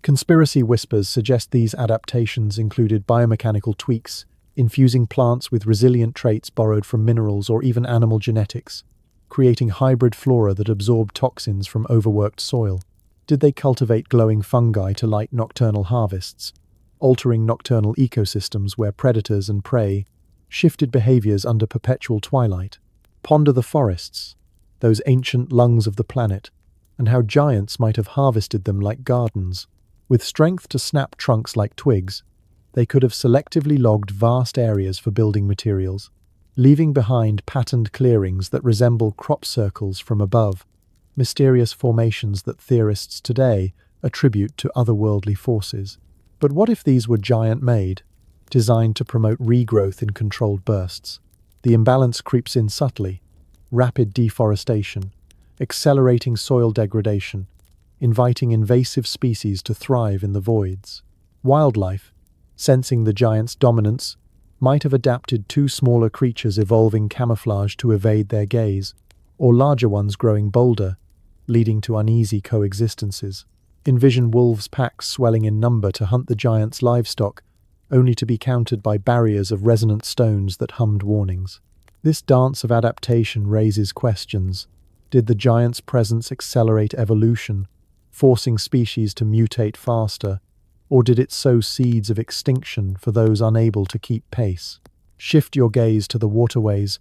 Conspiracy whispers suggest these adaptations included biomechanical tweaks, infusing plants with resilient traits borrowed from minerals or even animal genetics, creating hybrid flora that absorbed toxins from overworked soil. Did they cultivate glowing fungi to light nocturnal harvests, altering nocturnal ecosystems where predators and prey shifted behaviors under perpetual twilight? Ponder the forests, those ancient lungs of the planet, and how giants might have harvested them like gardens. With strength to snap trunks like twigs, they could have selectively logged vast areas for building materials, leaving behind patterned clearings that resemble crop circles from above, mysterious formations that theorists today attribute to otherworldly forces. But what if these were giant-made, designed to promote regrowth in controlled bursts? The imbalance creeps in subtly. Rapid deforestation, accelerating soil degradation, inviting invasive species to thrive in the voids. Wildlife, sensing the giant's dominance, might have adapted to smaller creatures evolving camouflage to evade their gaze, or larger ones growing bolder, leading to uneasy coexistences. Envision wolves' packs swelling in number to hunt the giant's livestock, only to be countered by barriers of resonant stones that hummed warnings. This dance of adaptation raises questions. Did the giant's presence accelerate evolution, forcing species to mutate faster, or did it sow seeds of extinction for those unable to keep pace? Shift your gaze to the waterways,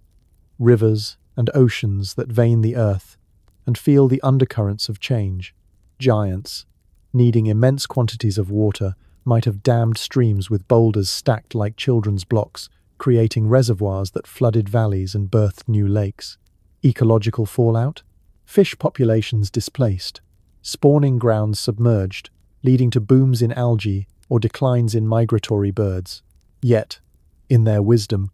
rivers, and oceans that vein the earth, and feel the undercurrents of change. Giants, needing immense quantities of water, might have dammed streams with boulders stacked like children's blocks, creating reservoirs that flooded valleys and birthed new lakes. Ecological fallout? Fish populations displaced, spawning grounds submerged, leading to booms in algae or declines in migratory birds. Yet, in their wisdom,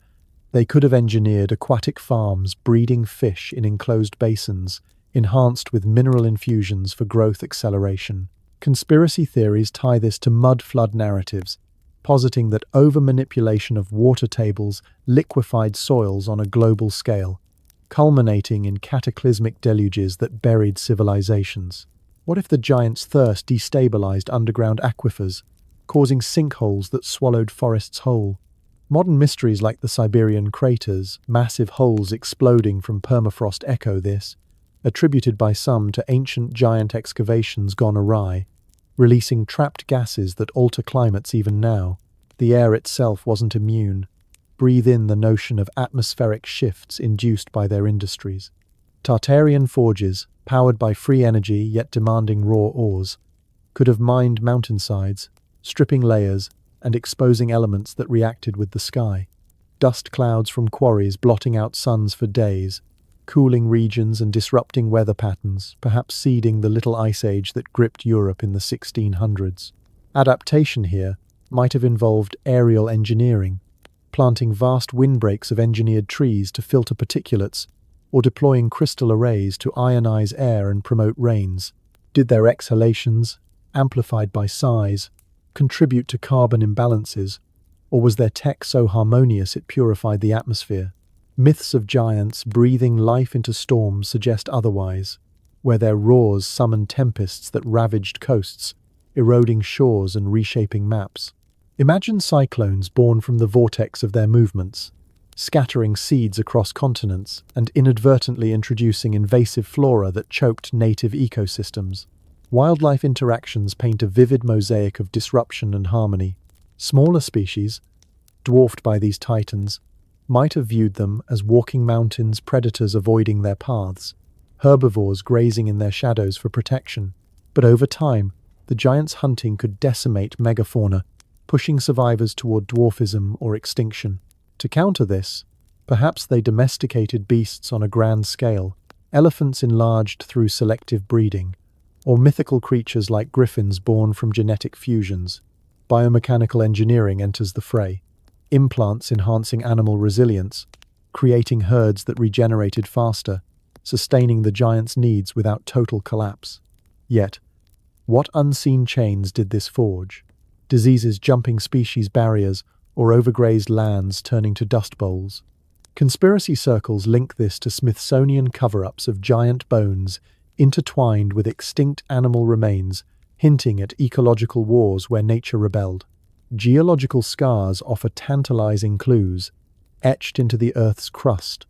they could have engineered aquatic farms breeding fish in enclosed basins, enhanced with mineral infusions for growth acceleration. Conspiracy theories tie this to mud flood narratives, positing that over-manipulation of water tables liquefied soils on a global scale, culminating in cataclysmic deluges that buried civilizations. What if the giants' thirst destabilized underground aquifers, causing sinkholes that swallowed forests whole? Modern mysteries like the Siberian craters, massive holes exploding from permafrost echo this, attributed by some to ancient giant excavations gone awry, releasing trapped gases that alter climates even now. The air itself wasn't immune. Breathe in the notion of atmospheric shifts induced by their industries. Tartarian forges, powered by free energy yet demanding raw ores, could have mined mountainsides, stripping layers and exposing elements that reacted with the sky. Dust clouds from quarries blotting out suns for days, cooling regions and disrupting weather patterns, perhaps seeding the little ice age that gripped Europe in the 1600s. Adaptation here might have involved aerial engineering, planting vast windbreaks of engineered trees to filter particulates, or deploying crystal arrays to ionize air and promote rains. Did their exhalations, amplified by size, contribute to carbon imbalances, or was their tech so harmonious it purified the atmosphere? Myths of giants breathing life into storms suggest otherwise, where their roars summoned tempests that ravaged coasts, eroding shores and reshaping maps. Imagine cyclones born from the vortex of their movements, scattering seeds across continents and inadvertently introducing invasive flora that choked native ecosystems. Wildlife interactions paint a vivid mosaic of disruption and harmony. Smaller species, dwarfed by these titans, might have viewed them as walking mountains, predators avoiding their paths, herbivores grazing in their shadows for protection. But over time, the giants' hunting could decimate megafauna, pushing survivors toward dwarfism or extinction. To counter this, perhaps they domesticated beasts on a grand scale, elephants enlarged through selective breeding, or mythical creatures like griffins born from genetic fusions. Biomechanical engineering enters the fray. Implants enhancing animal resilience, creating herds that regenerated faster, sustaining the giants' needs without total collapse. Yet, what unseen chains did this forge? Diseases jumping species barriers, or overgrazed lands turning to dust bowls. Conspiracy circles link this to Smithsonian cover-ups of giant bones intertwined with extinct animal remains, hinting at ecological wars where nature rebelled. Geological scars offer tantalizing clues, etched into the Earth's crust,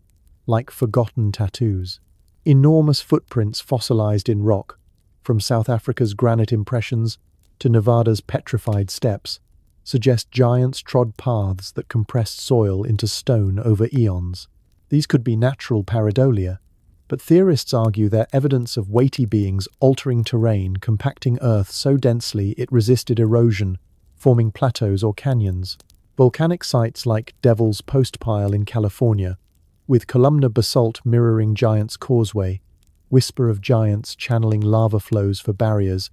like forgotten tattoos. Enormous footprints fossilized in rock, from South Africa's granite impressions to Nevada's petrified steppes, suggest giants trod paths that compressed soil into stone over eons. These could be natural pareidolia, but theorists argue they're evidence of weighty beings altering terrain, compacting Earth so densely it resisted erosion, forming plateaus or canyons. Volcanic sites like Devil's Postpile in California, with columnar basalt mirroring Giant's Causeway, whisper of giants channeling lava flows for barriers,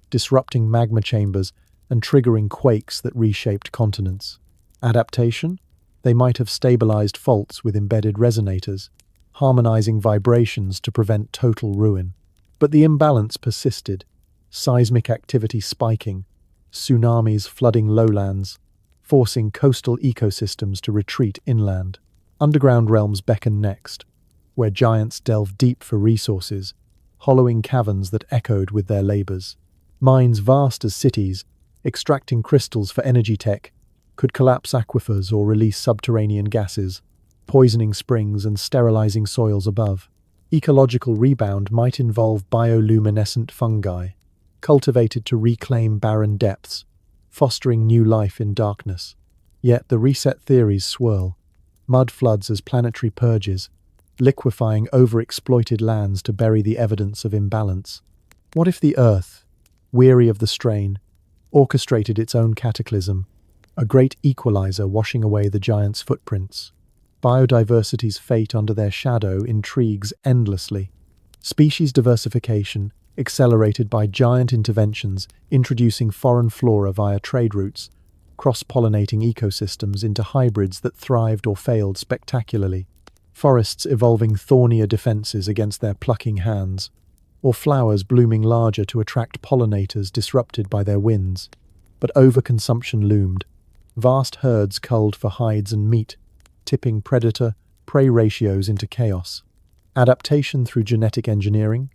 disrupting magma chambers and triggering quakes that reshaped continents. Adaptation? They might have stabilized faults with embedded resonators, harmonizing vibrations to prevent total ruin. But the imbalance persisted, seismic activity spiking, tsunamis flooding lowlands, forcing coastal ecosystems to retreat inland. Underground realms beckon next, where giants delve deep for resources, hollowing caverns that echoed with their labors. Mines vast as cities, extracting crystals for energy tech, could collapse aquifers or release subterranean gases, poisoning springs and sterilizing soils above. Ecological rebound might involve bioluminescent fungi, cultivated to reclaim barren depths, fostering new life in darkness. Yet the reset theories swirl. mud floods as planetary purges, liquefying overexploited lands to bury the evidence of imbalance. What if the Earth, weary of the strain, orchestrated its own cataclysm, a great equalizer washing away the giants' footprints? Biodiversity's fate under their shadow intrigues endlessly. Species diversification, accelerated by giant interventions introducing foreign flora via trade routes, cross-pollinating ecosystems into hybrids that thrived or failed spectacularly, forests evolving thornier defenses against their plucking hands, or flowers blooming larger to attract pollinators disrupted by their winds. But overconsumption loomed. Vast herds culled for hides and meat, tipping predator-prey ratios into chaos. Adaptation through genetic engineering,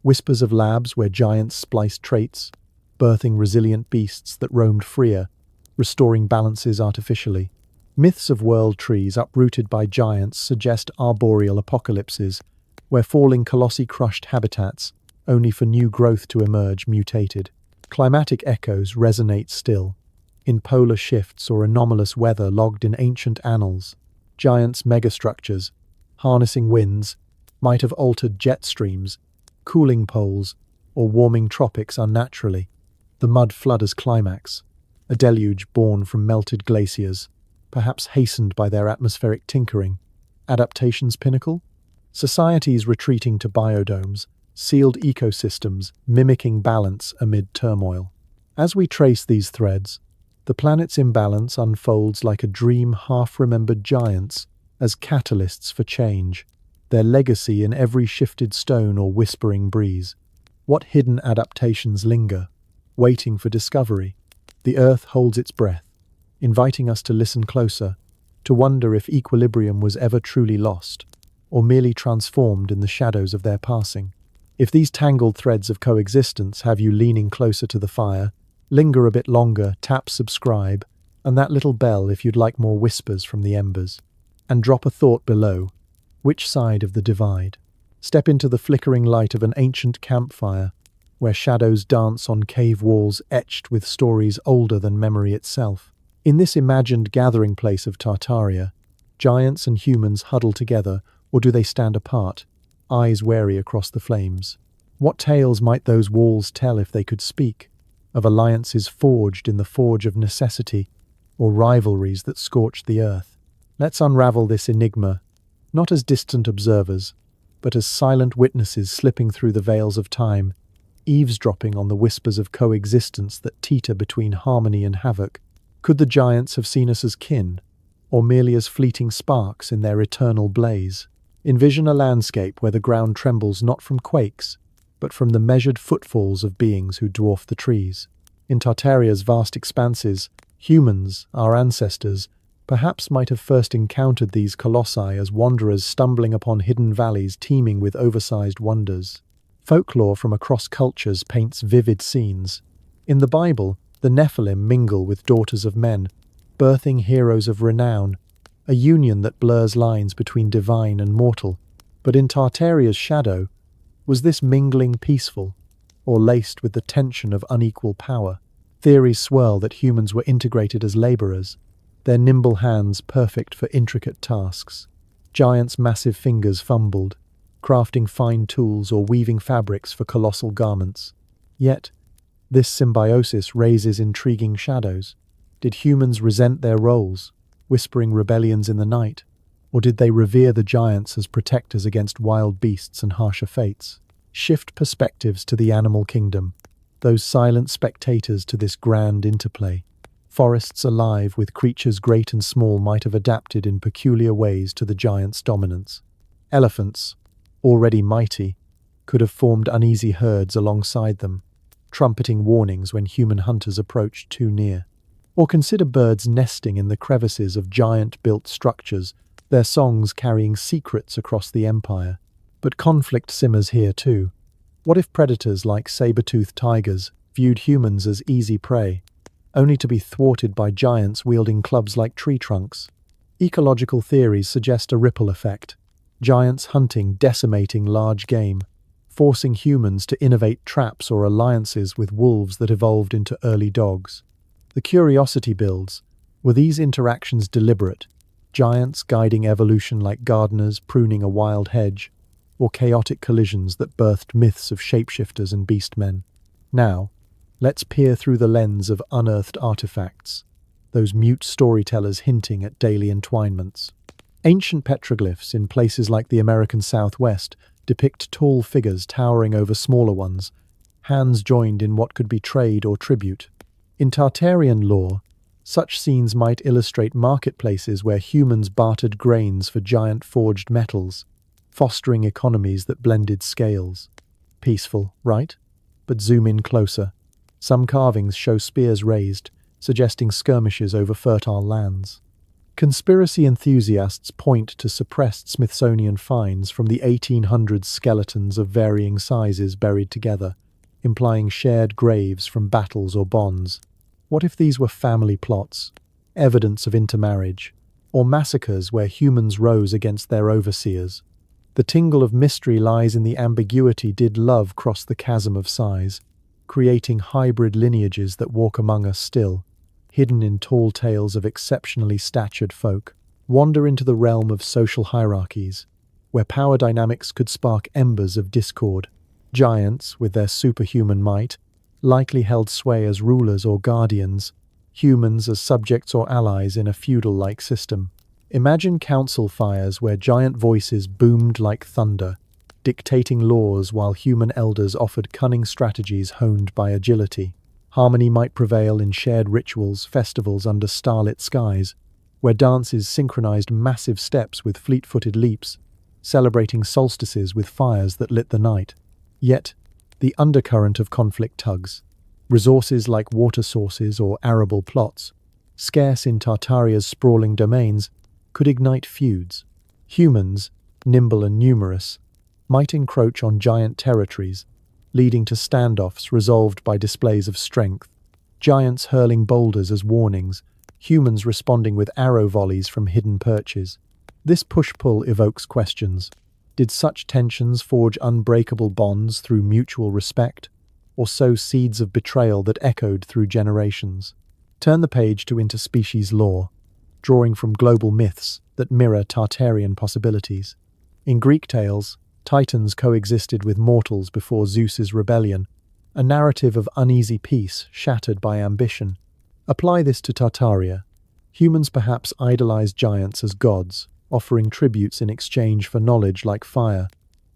whispers of labs where giants spliced traits, birthing resilient beasts that roamed freer, restoring balances artificially. Myths of world trees uprooted by giants suggest arboreal apocalypses, where falling colossi crushed habitats, only for new growth to emerge mutated. Climatic echoes resonate still, in polar shifts or anomalous weather logged in ancient annals. Giants' megastructures, harnessing winds, might have altered jet streams, cooling poles, or warming tropics unnaturally. The mud flood as climax, a deluge born from melted glaciers, perhaps hastened by their atmospheric tinkering. Adaptation's pinnacle? Societies retreating to biodomes, sealed ecosystems mimicking balance amid turmoil. As we trace these threads, the planet's imbalance unfolds like a dream half-remembered giants as catalysts for change, their legacy in every shifted stone or whispering breeze. What hidden adaptations linger, waiting for discovery? The Earth holds its breath, inviting us to listen closer, to wonder if equilibrium was ever truly lost, or merely transformed in the shadows of their passing. If these tangled threads of coexistence have you leaning closer to the fire, linger a bit longer, tap subscribe, and that little bell if you'd like more whispers from the embers. And drop a thought below. Which side of the divide? Step into the flickering light of an ancient campfire, where shadows dance on cave walls etched with stories older than memory itself. In this imagined gathering place of Tartaria, giants and humans huddle together, or do they stand apart, eyes wary across the flames? What tales might those walls tell if they could speak? Of alliances forged in the forge of necessity, or rivalries that scorched the earth? Let's unravel this enigma, not as distant observers, but as silent witnesses slipping through the veils of time, eavesdropping on the whispers of coexistence that teeter between harmony and havoc. Could the giants have seen us as kin, or merely as fleeting sparks in their eternal blaze? Envision a landscape where the ground trembles not from quakes, but from the measured footfalls of beings who dwarf the trees. In Tartaria's vast expanses, humans, our ancestors, perhaps might have first encountered these colossi as wanderers stumbling upon hidden valleys teeming with oversized wonders. Folklore from across cultures paints vivid scenes. In the Bible, the Nephilim mingle with daughters of men, birthing heroes of renown, a union that blurs lines between divine and mortal. But in Tartaria's shadow, was this mingling peaceful, or laced with the tension of unequal power? Theories swirl that humans were integrated as laborers, their nimble hands perfect for intricate tasks. Giants' massive fingers fumbled, crafting fine tools or weaving fabrics for colossal garments. Yet, this symbiosis raises intriguing shadows. Did humans resent their roles, whispering rebellions in the night? Or did they revere the giants as protectors against wild beasts and harsher fates? Shift perspectives to the animal kingdom, those silent spectators to this grand interplay. Forests alive with creatures great and small might have adapted in peculiar ways to the giants' dominance. Elephants, already mighty, could have formed uneasy herds alongside them, trumpeting warnings when human hunters approached too near. Or consider birds nesting in the crevices of giant-built structures, their songs carrying secrets across the empire. But conflict simmers here too. What if predators like saber-toothed tigers viewed humans as easy prey, only to be thwarted by giants wielding clubs like tree trunks? Ecological theories suggest a ripple effect, giants hunting, decimating large game, forcing humans to innovate traps or alliances with wolves that evolved into early dogs. The curiosity builds. Were these interactions deliberate? giants guiding evolution like gardeners pruning a wild hedge, or chaotic collisions that birthed myths of shapeshifters and beastmen. Now, let's peer through the lens of unearthed artifacts, those mute storytellers hinting at daily entwinements. Ancient petroglyphs in places like the American Southwest depict tall figures towering over smaller ones, hands joined in what could be trade or tribute. In Tartarian lore, such scenes might illustrate marketplaces where humans bartered grains for giant forged metals, fostering economies that blended scales. Peaceful, right? But zoom in closer. Some carvings show spears raised, suggesting skirmishes over fertile lands. Conspiracy enthusiasts point to suppressed Smithsonian finds from the 1800s skeletons of varying sizes buried together, implying shared graves from battles or bonds. What if these were family plots, evidence of intermarriage, or massacres where humans rose against their overseers? The tingle of mystery lies in the ambiguity. Did love cross the chasm of size, creating hybrid lineages that walk among us still, hidden in tall tales of exceptionally statured folk? Wander into the realm of social hierarchies, where power dynamics could spark embers of discord. Giants, with their superhuman might, likely held sway as rulers or guardians, humans as subjects or allies in a feudal-like system. Imagine council fires where giant voices boomed like thunder, dictating laws while human elders offered cunning strategies honed by agility. Harmony might prevail in shared rituals, festivals under starlit skies, where dances synchronized massive steps with fleet-footed leaps, celebrating solstices with fires that lit the night. Yet, the undercurrent of conflict tugs. Resources like water sources or arable plots, scarce in Tartaria's sprawling domains, could ignite feuds. Humans, nimble and numerous, might encroach on giant territories, leading to standoffs resolved by displays of strength. Giants hurling boulders as warnings, humans responding with arrow volleys from hidden perches. This push-pull evokes questions. Did such tensions forge unbreakable bonds through mutual respect, or sow seeds of betrayal that echoed through generations? Turn the page to interspecies lore, drawing from global myths that mirror Tartarian possibilities. In Greek tales, Titans coexisted with mortals before Zeus's rebellion, a narrative of uneasy peace shattered by ambition. Apply this to Tartaria. Humans perhaps idolized giants as gods, offering tributes in exchange for knowledge like fire,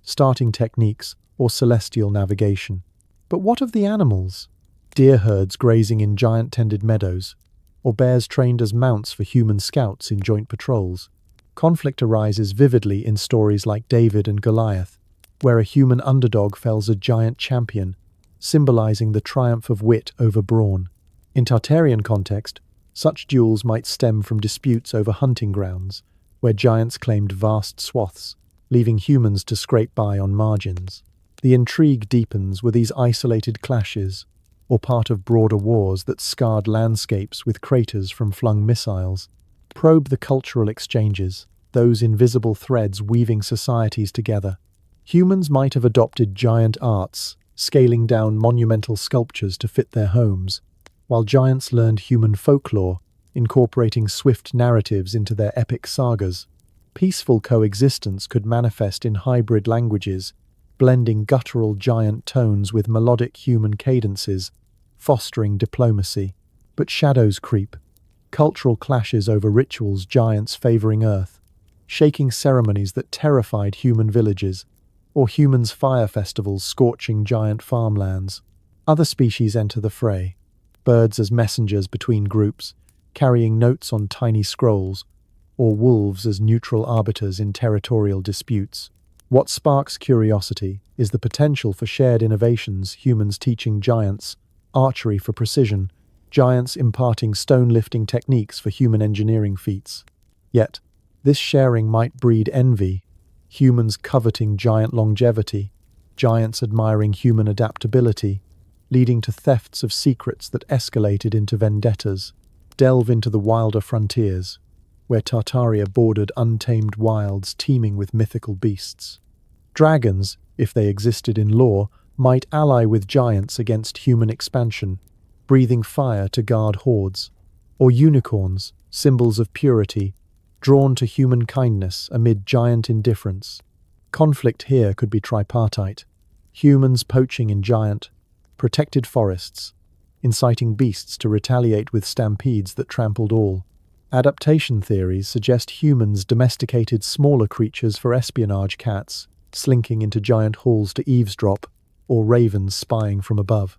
starting techniques, or celestial navigation. But what of the animals? Deer herds grazing in giant-tended meadows, or bears trained as mounts for human scouts in joint patrols. Conflict arises vividly in stories like David and Goliath, where a human underdog fells a giant champion, symbolizing the triumph of wit over brawn. In Tartarian context, such duels might stem from disputes over hunting grounds, where giants claimed vast swaths, leaving humans to scrape by on margins. The intrigue deepens. Were these isolated clashes, or part of broader wars that scarred landscapes with craters from flung missiles? Probe the cultural exchanges, those invisible threads weaving societies together. Humans might have adopted giant arts, scaling down monumental sculptures to fit their homes, while giants learned human folklore, incorporating swift narratives into their epic sagas. Peaceful coexistence could manifest in hybrid languages, blending guttural giant tones with melodic human cadences, fostering diplomacy. But shadows creep. Cultural clashes over rituals, giants favoring Earth, shaking ceremonies that terrified human villages, or humans' fire festivals scorching giant farmlands. Other species enter the fray, birds as messengers between groups, carrying notes on tiny scrolls, or wolves as neutral arbiters in territorial disputes. What sparks curiosity is the potential for shared innovations, humans teaching giants archery for precision, giants imparting stone-lifting techniques for human engineering feats. Yet, this sharing might breed envy, humans coveting giant longevity, giants admiring human adaptability, leading to thefts of secrets that escalated into vendettas. Delve into the wilder frontiers, where Tartaria bordered untamed wilds teeming with mythical beasts. Dragons, if they existed in lore, might ally with giants against human expansion, breathing fire to guard hordes. Or unicorns, symbols of purity, drawn to human kindness amid giant indifference. Conflict here could be tripartite: humans poaching in giant, protected forests, inciting beasts to retaliate with stampedes that trampled all. Adaptation theories suggest humans domesticated smaller creatures for espionage: cats slinking into giant halls to eavesdrop, or ravens spying from above.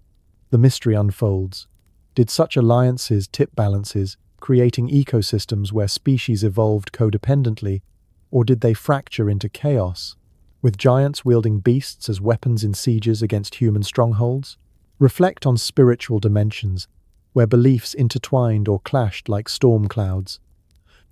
The mystery unfolds. Did such alliances tip balances, creating ecosystems where species evolved codependently, or did they fracture into chaos, with giants wielding beasts as weapons in sieges against human strongholds? Reflect on spiritual dimensions, where beliefs intertwined or clashed like storm clouds.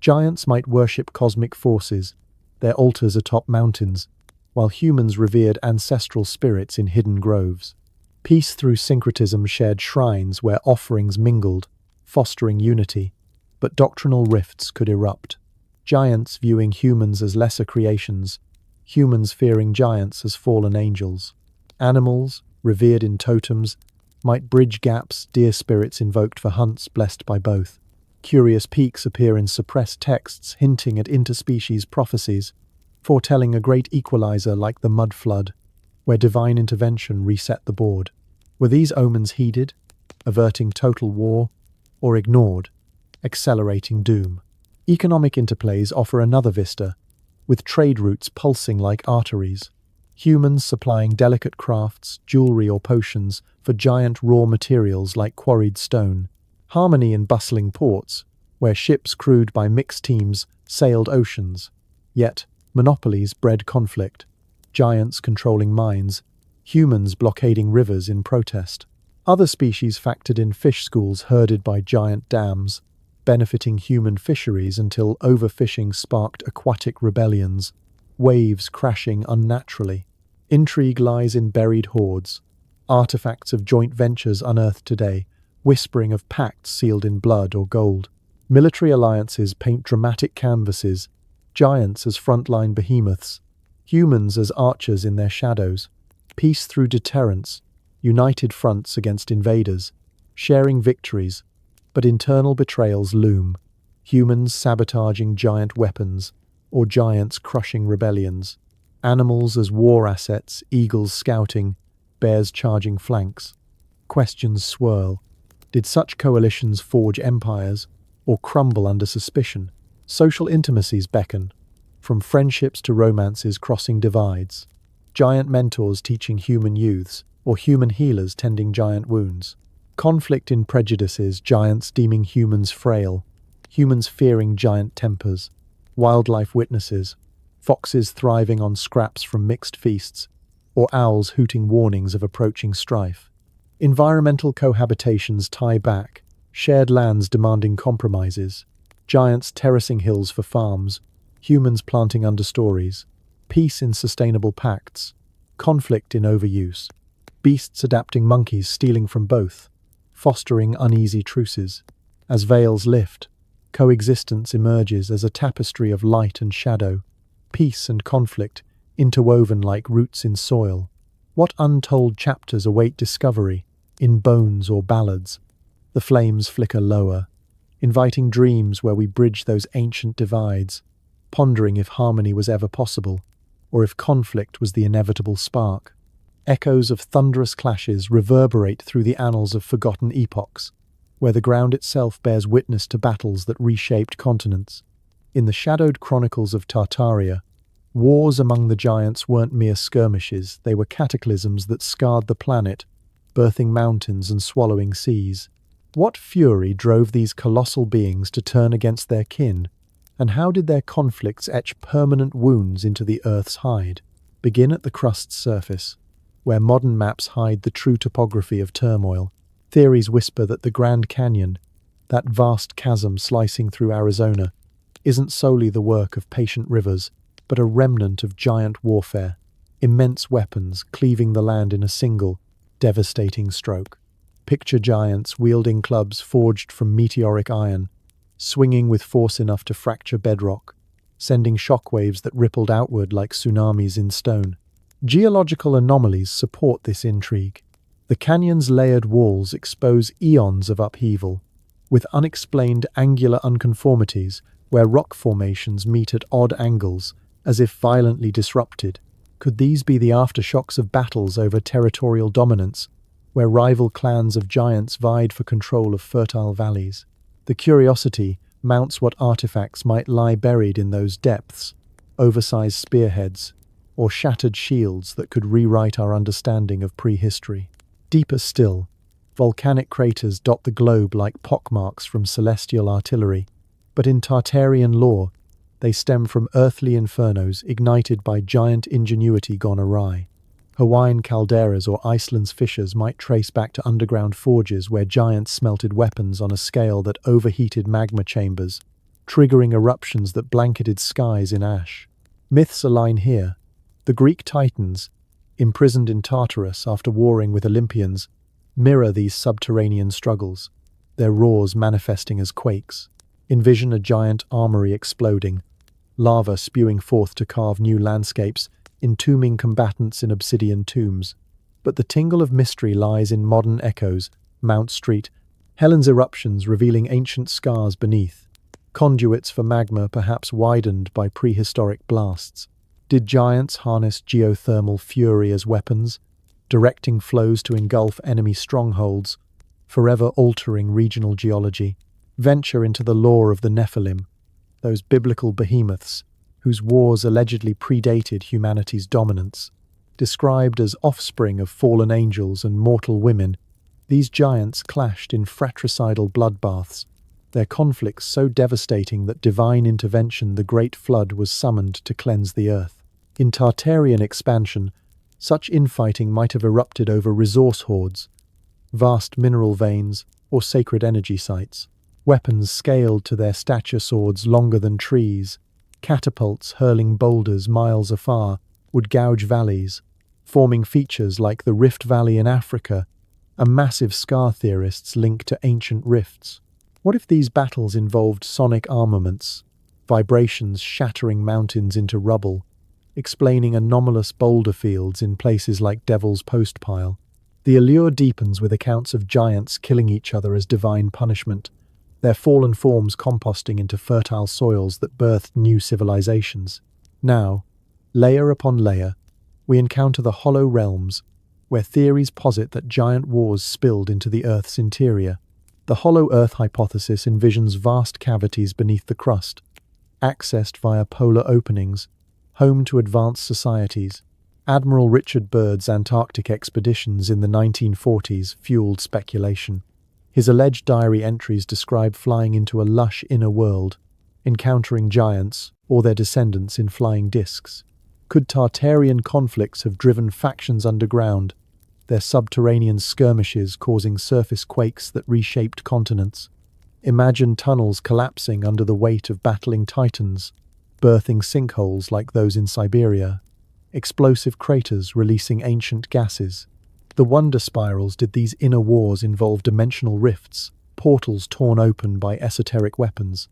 Giants might worship cosmic forces, their altars atop mountains, while humans revered ancestral spirits in hidden groves. Peace through syncretism shared shrines where offerings mingled, fostering unity, but doctrinal rifts could erupt. Giants viewing humans as lesser creations, humans fearing giants as fallen angels. Animals, revered in totems, might bridge gaps, deer spirits invoked for hunts blessed by both. Curious peaks appear in suppressed texts hinting at interspecies prophecies, foretelling a great equalizer like the mud flood, where divine intervention reset the board. Were these omens heeded, averting total war, or ignored, accelerating doom? Economic interplays offer another vista, with trade routes pulsing like arteries. Humans supplying delicate crafts, jewelry or potions for giant raw materials like quarried stone. Harmony in bustling ports, where ships crewed by mixed teams sailed oceans. Yet, monopolies bred conflict. Giants controlling mines, humans blockading rivers in protest. Other species factored in: fish schools herded by giant dams, benefiting human fisheries until overfishing sparked aquatic rebellions, waves crashing unnaturally. Intrigue lies in buried hoards, artifacts of joint ventures unearthed today, whispering of pacts sealed in blood or gold. Military alliances paint dramatic canvases, giants as frontline behemoths, humans as archers in their shadows. Peace through deterrence, united fronts against invaders, sharing victories, but internal betrayals loom. Humans sabotaging giant weapons, or giants crushing rebellions. Animals as war assets, eagles scouting, bears charging flanks. Questions swirl. Did such coalitions forge empires, or crumble under suspicion? Social intimacies beckon, from friendships to romances crossing divides. Giant mentors teaching human youths, or human healers tending giant wounds. Conflict in prejudices, giants deeming humans frail, humans fearing giant tempers. Wildlife witnesses, foxes thriving on scraps from mixed feasts, or owls hooting warnings of approaching strife. Environmental cohabitations tie back, shared lands demanding compromises, giants terracing hills for farms, humans planting understories, peace in sustainable pacts, conflict in overuse, beasts adapting monkeys stealing from both, fostering uneasy truces. As veils lift, coexistence emerges as a tapestry of light and shadow, peace and conflict interwoven like roots in soil. What untold chapters await discovery, in bones or ballads? The flames flicker lower, inviting dreams where we bridge those ancient divides, pondering if harmony was ever possible, or if conflict was the inevitable spark. Echoes of thunderous clashes reverberate through the annals of forgotten epochs, where the ground itself bears witness to battles that reshaped continents. In the shadowed chronicles of Tartaria, wars among the giants weren't mere skirmishes, they were cataclysms that scarred the planet, birthing mountains and swallowing seas. What fury drove these colossal beings to turn against their kin, and how did their conflicts etch permanent wounds into the Earth's hide? Begin at the crust's surface, where modern maps hide the true topography of turmoil. Theories whisper that the Grand Canyon, that vast chasm slicing through Arizona, isn't solely the work of patient rivers, but a remnant of giant warfare, immense weapons cleaving the land in a single, devastating stroke. Picture giants wielding clubs forged from meteoric iron, swinging with force enough to fracture bedrock, sending shockwaves that rippled outward like tsunamis in stone. Geological anomalies support this intrigue. The canyon's layered walls expose eons of upheaval, with unexplained angular unconformities where rock formations meet at odd angles, as if violently disrupted. Could these be the aftershocks of battles over territorial dominance, where rival clans of giants vied for control of fertile valleys? The curiosity mounts what artifacts might lie buried in those depths, oversized spearheads, or shattered shields that could rewrite our understanding of prehistory. Deeper still, volcanic craters dot the globe like pockmarks from celestial artillery, but in Tartarian lore, they stem from earthly infernos ignited by giant ingenuity gone awry. Hawaiian calderas or Iceland's fissures might trace back to underground forges where giants smelted weapons on a scale that overheated magma chambers, triggering eruptions that blanketed skies in ash. Myths align here. The Greek Titans, imprisoned in Tartarus after warring with Olympians, mirror these subterranean struggles, their roars manifesting as quakes. Envision a giant armory exploding, lava spewing forth to carve new landscapes, entombing combatants in obsidian tombs. But the tingle of mystery lies in modern echoes, Mount Street, Helen's eruptions revealing ancient scars beneath, conduits for magma perhaps widened by prehistoric blasts. Did giants harness geothermal fury as weapons, directing flows to engulf enemy strongholds, forever altering regional geology? Venture into the lore of the Nephilim, those biblical behemoths whose wars allegedly predated humanity's dominance. Described as offspring of fallen angels and mortal women, these giants clashed in fratricidal bloodbaths, their conflicts so devastating that divine intervention, the Great Flood, was summoned to cleanse the earth. In Tartarian expansion, such infighting might have erupted over resource hoards, vast mineral veins, or sacred energy sites. Weapons scaled to their stature, swords longer than trees, catapults hurling boulders miles afar, would gouge valleys, forming features like the Rift Valley in Africa, a massive scar theorists link to ancient rifts. What if these battles involved sonic armaments, vibrations shattering mountains into rubble, explaining anomalous boulder fields in places like Devil's Postpile? The allure deepens with accounts of giants killing each other as divine punishment, their fallen forms composting into fertile soils that birthed new civilizations. Now, layer upon layer, we encounter the hollow realms, where theories posit that giant wars spilled into the Earth's interior. The hollow Earth hypothesis envisions vast cavities beneath the crust, accessed via polar openings, home to advanced societies. Admiral Richard Byrd's Antarctic expeditions in the 1940s fueled speculation. His alleged diary entries describe flying into a lush inner world, encountering giants or their descendants in flying discs. Could Tartarian conflicts have driven factions underground, their subterranean skirmishes causing surface quakes that reshaped continents? Imagine tunnels collapsing under the weight of battling titans, birthing sinkholes like those in Siberia, explosive craters releasing ancient gases. The wonder spirals. Did these inner wars involve dimensional rifts, portals torn open by esoteric weapons,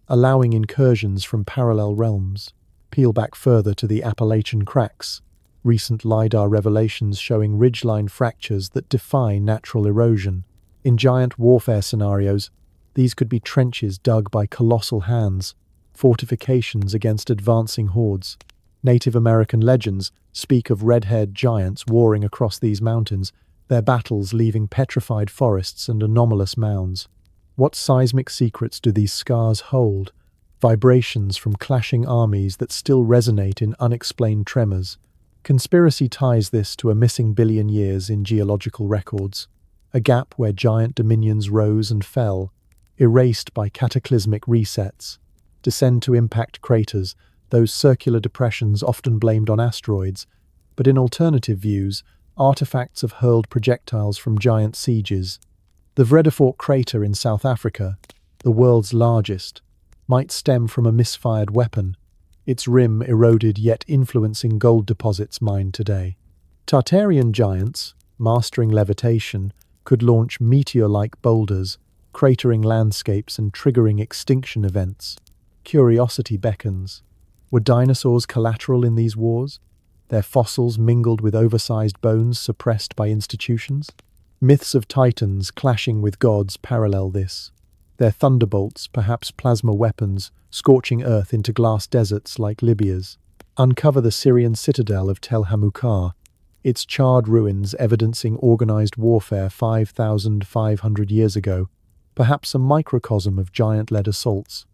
allowing incursions from parallel realms? Peel back further to the Appalachian cracks, recent LiDAR revelations showing ridgeline fractures that defy natural erosion. In giant warfare scenarios, these could be trenches dug by colossal hands, fortifications against advancing hordes. Native American legends speak of red-haired giants warring across these mountains, their battles leaving petrified forests and anomalous mounds. What seismic secrets do these scars hold? Vibrations from clashing armies that still resonate in unexplained tremors. Conspiracy ties this to a missing billion years in geological records, a gap where giant dominions rose and fell, erased by cataclysmic resets. Descend to impact craters, those circular depressions often blamed on asteroids, but in alternative views, artifacts of hurled projectiles from giant sieges. The Vredefort crater in South Africa, the world's largest, might stem from a misfired weapon, its rim eroded yet influencing gold deposits mined today. Tartarian giants, mastering levitation, could launch meteor-like boulders, cratering landscapes and triggering extinction events. Curiosity beckons. Were dinosaurs collateral in these wars? Their fossils mingled with oversized bones suppressed by institutions? Myths of titans clashing with gods parallel this. Their thunderbolts, perhaps plasma weapons, scorching Earth into glass deserts like Libya's, uncover the Syrian citadel of Tel Hammukar, its charred ruins evidencing organized warfare 5,500 years ago, perhaps a microcosm of giant-led assaults.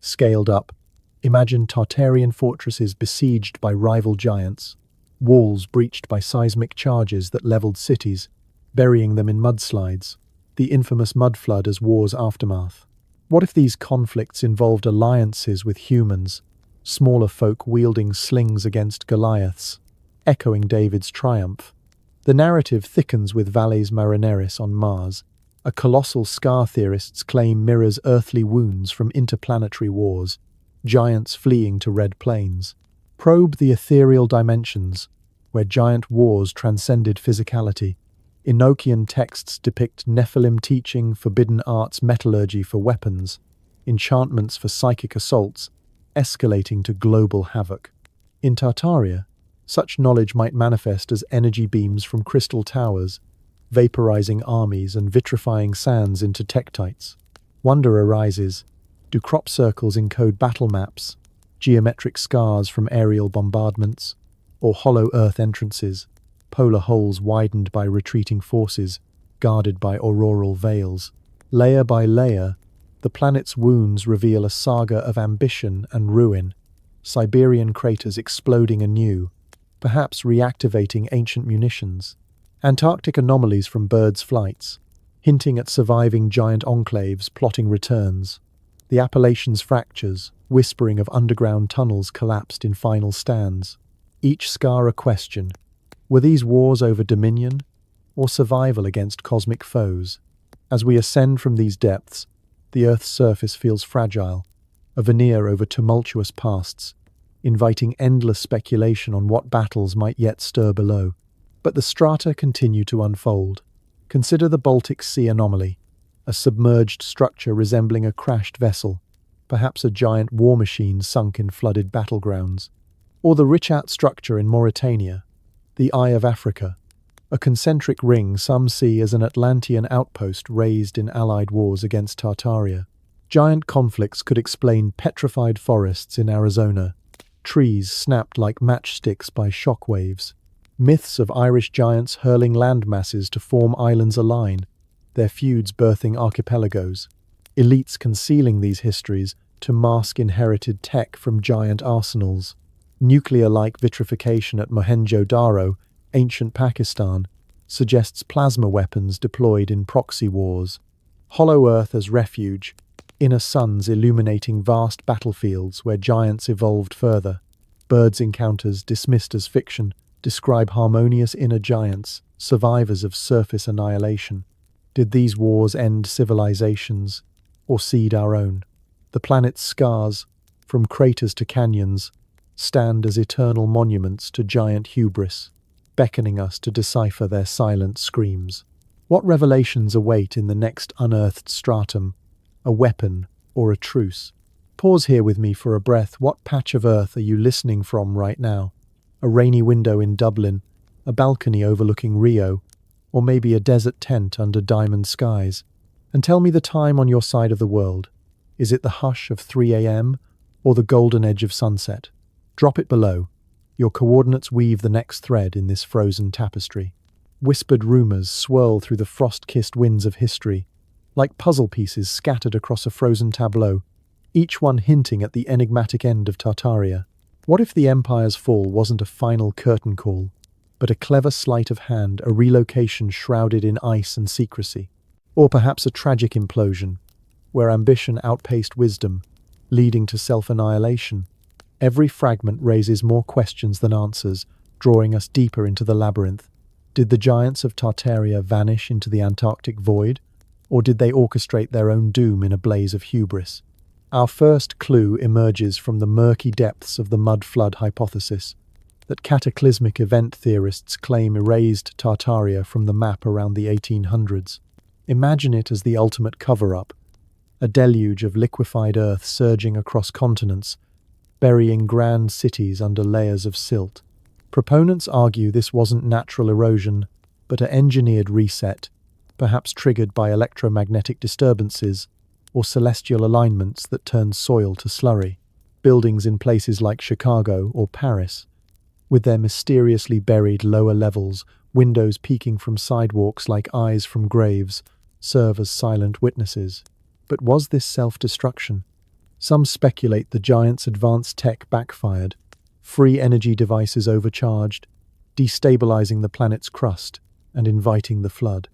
Scaled up, imagine Tartarian fortresses besieged by rival giants, walls breached by seismic charges that leveled cities, burying them in mudslides, the infamous mud flood as war's aftermath. What if these conflicts involved alliances with humans, smaller folk wielding slings against Goliaths, echoing David's triumph? The narrative thickens with Valles Marineris on Mars, a colossal scar theorists claim mirrors earthly wounds from interplanetary wars, giants fleeing to red plains. Probe the ethereal dimensions, where giant wars transcended physicality. Enochian texts depict Nephilim teaching forbidden arts metallurgy for weapons, enchantments for psychic assaults, escalating to global havoc. In Tartaria, such knowledge might manifest as energy beams from crystal towers, vaporizing armies and vitrifying sands into tektites. Wonder arises. Do crop circles encode battle maps, geometric scars from aerial bombardments, or hollow earth entrances, polar holes widened by retreating forces, guarded by auroral veils? Layer by layer, the planet's wounds reveal a saga of ambition and ruin, Siberian craters exploding anew, perhaps reactivating ancient munitions. Antarctic anomalies from birds' flights, hinting at surviving giant enclaves plotting returns. The Appalachians fractures, whispering of underground tunnels collapsed in final stands. Each scar a question. Were these wars over dominion, or survival against cosmic foes? As we ascend from these depths, the Earth's surface feels fragile, a veneer over tumultuous pasts, inviting endless speculation on what battles might yet stir below. But the strata continue to unfold. Consider the Baltic Sea anomaly, a submerged structure resembling a crashed vessel, perhaps a giant war machine sunk in flooded battlegrounds. Or the Richat structure in Mauritania, the Eye of Africa, a concentric ring some see as an Atlantean outpost raised in allied wars against Tartaria. Giant conflicts could explain petrified forests in Arizona, trees snapped like matchsticks by shock waves, myths of Irish giants hurling land masses to form islands align, their feuds birthing archipelagos, elites concealing these histories to mask inherited tech from giant arsenals. Nuclear-like vitrification at Mohenjo-Daro, ancient Pakistan, suggests plasma weapons deployed in proxy wars. Hollow Earth as refuge, inner suns illuminating vast battlefields where giants evolved further. Birds' encounters, dismissed as fiction, describe harmonious inner giants, survivors of surface annihilation. Did these wars end civilizations, or seed our own? The planet's scars, from craters to canyons, stand as eternal monuments to giant hubris, beckoning us to decipher their silent screams. What revelations await in the next unearthed stratum? A weapon or a truce? Pause here with me for a breath. What patch of Earth are you listening from right now? A rainy window in Dublin, a balcony overlooking Rio, or maybe a desert tent under diamond skies? And tell me the time on your side of the world. Is it the hush of 3 a.m. or the golden edge of sunset? Drop it below. Your coordinates weave the next thread in this frozen tapestry. Whispered rumors swirl through the frost-kissed winds of history, like puzzle pieces scattered across a frozen tableau, each one hinting at the enigmatic end of Tartaria. What if the Empire's fall wasn't a final curtain call, but a clever sleight of hand, a relocation shrouded in ice and secrecy? Or perhaps a tragic implosion, where ambition outpaced wisdom, leading to self-annihilation? Every fragment raises more questions than answers, drawing us deeper into the labyrinth. Did the giants of Tartaria vanish into the Antarctic void, or did they orchestrate their own doom in a blaze of hubris? Our first clue emerges from the murky depths of the mud flood hypothesis, that cataclysmic event theorists claim erased Tartaria from the map around the 1800s. Imagine it as the ultimate cover-up, a deluge of liquefied earth surging across continents, burying grand cities under layers of silt. Proponents argue this wasn't natural erosion, but an engineered reset, perhaps triggered by electromagnetic disturbances, or celestial alignments that turned soil to slurry. Buildings in places like Chicago or Paris, with their mysteriously buried lower levels, windows peeking from sidewalks like eyes from graves, serve as silent witnesses. But was this self-destruction? Some speculate the giants' advanced tech backfired, free energy devices overcharged, destabilizing the planet's crust and inviting the flood.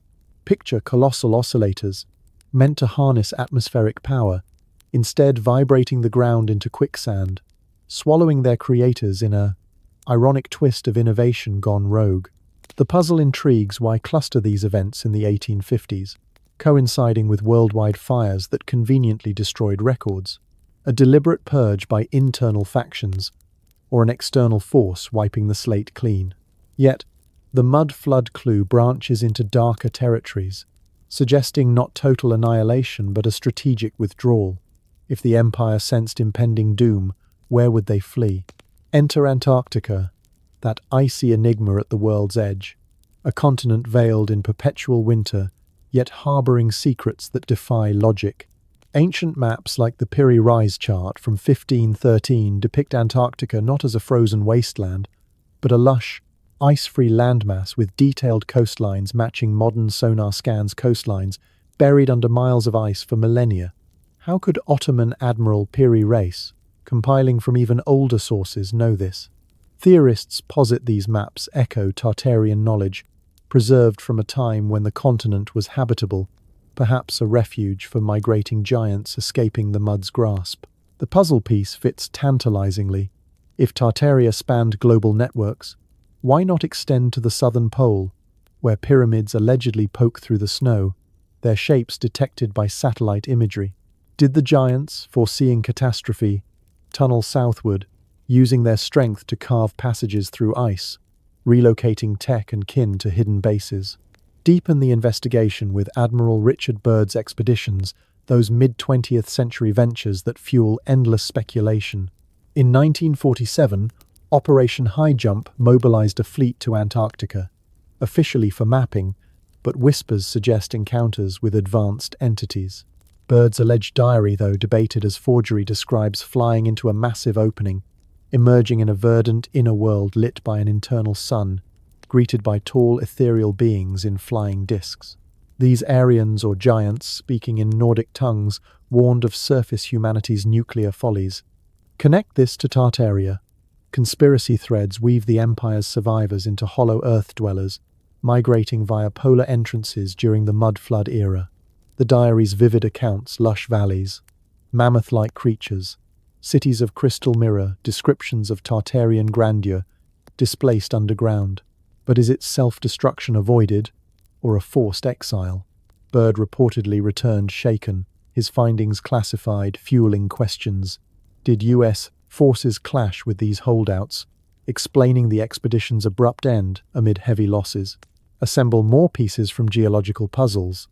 Picture colossal oscillators, meant to harness atmospheric power, instead vibrating the ground into quicksand, swallowing their creators in a ironic twist of innovation gone rogue. The puzzle intrigues why cluster these events in the 1850s, coinciding with worldwide fires that conveniently destroyed records, a deliberate purge by internal factions, or an external force wiping the slate clean. Yet, the mud flood clue branches into darker territories, suggesting not total annihilation but a strategic withdrawal. If the Empire sensed impending doom, where would they flee? Enter Antarctica, that icy enigma at the world's edge, a continent veiled in perpetual winter, yet harboring secrets that defy logic. Ancient maps like the Piri Reis chart from 1513 depict Antarctica not as a frozen wasteland, but a lush, ice-free landmass with detailed coastlines matching modern sonar scans' coastlines, buried under miles of ice for millennia. How could Ottoman Admiral Piri Reis, compiling from even older sources, know this? Theorists posit these maps echo Tartarian knowledge, preserved from a time when the continent was habitable, perhaps a refuge for migrating giants escaping the mud's grasp. The puzzle piece fits tantalizingly. If Tartaria spanned global networks, why not extend to the southern pole, where pyramids allegedly poke through the snow, their shapes detected by satellite imagery? Did the giants, foreseeing catastrophe, tunnel southward, using their strength to carve passages through ice, relocating tech and kin to hidden bases? Deepen the investigation with Admiral Richard Byrd's expeditions, those mid-20th century ventures that fuel endless speculation. In 1947, Operation High Jump mobilized a fleet to Antarctica, officially for mapping, but whispers suggest encounters with advanced entities. Byrd's alleged diary, though debated as forgery, describes flying into a massive opening, emerging in a verdant inner world lit by an internal sun, greeted by tall ethereal beings in flying discs. These Aryans or giants, speaking in Nordic tongues, warned of surface humanity's nuclear follies. Connect this to Tartaria. Conspiracy threads weave the Empire's survivors into hollow earth dwellers, migrating via polar entrances during the mud flood era. The diary's vivid accounts lush valleys, mammoth-like creatures, cities of crystal mirror, descriptions of Tartarian grandeur, displaced underground. But is its self-destruction avoided, or a forced exile? Byrd reportedly returned shaken, his findings classified, fueling questions. Did U.S. forces clash with these holdouts, explaining the expedition's abrupt end amid heavy losses? Assemble more pieces from geological puzzles,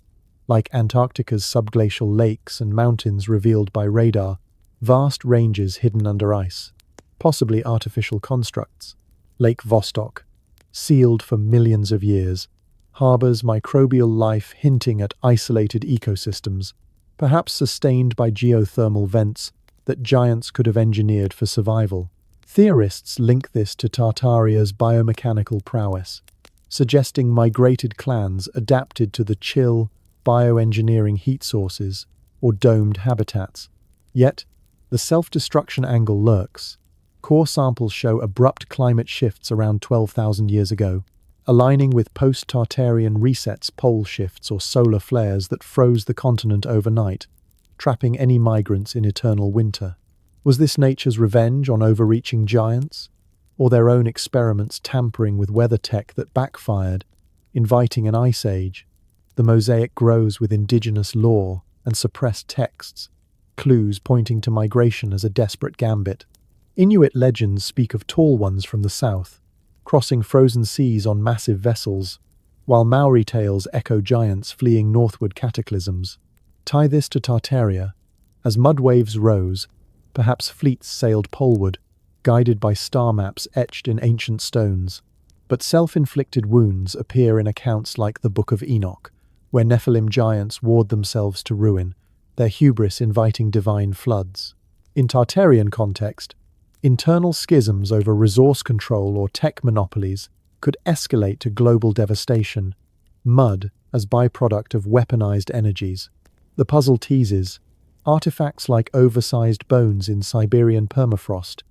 like Antarctica's subglacial lakes and mountains revealed by radar, vast ranges hidden under ice, possibly artificial constructs. Lake Vostok, sealed for millions of years, harbors microbial life hinting at isolated ecosystems, perhaps sustained by geothermal vents that giants could have engineered for survival. Theorists link this to Tartaria's biomechanical prowess, suggesting migrated clans adapted to the chill, bioengineering heat sources or domed habitats. Yet, the self-destruction angle lurks. Core samples show abrupt climate shifts around 12,000 years ago, aligning with post-Tartarian resets, pole shifts, or solar flares that froze the continent overnight, trapping any migrants in eternal winter. Was this nature's revenge on overreaching giants, or their own experiments tampering with weather tech that backfired, inviting an ice age? The mosaic grows with indigenous lore and suppressed texts, clues pointing to migration as a desperate gambit. Inuit legends speak of tall ones from the south, crossing frozen seas on massive vessels, while Maori tales echo giants fleeing northward cataclysms. Tie this to Tartaria. As mud waves rose, perhaps fleets sailed poleward, guided by star maps etched in ancient stones. But self-inflicted wounds appear in accounts like the Book of Enoch, where Nephilim giants warred themselves to ruin, their hubris inviting divine floods. In Tartarian context, internal schisms over resource control or tech monopolies could escalate to global devastation. Mud as byproduct of weaponized energies. The puzzle teases artifacts like oversized bones in Siberian permafrost,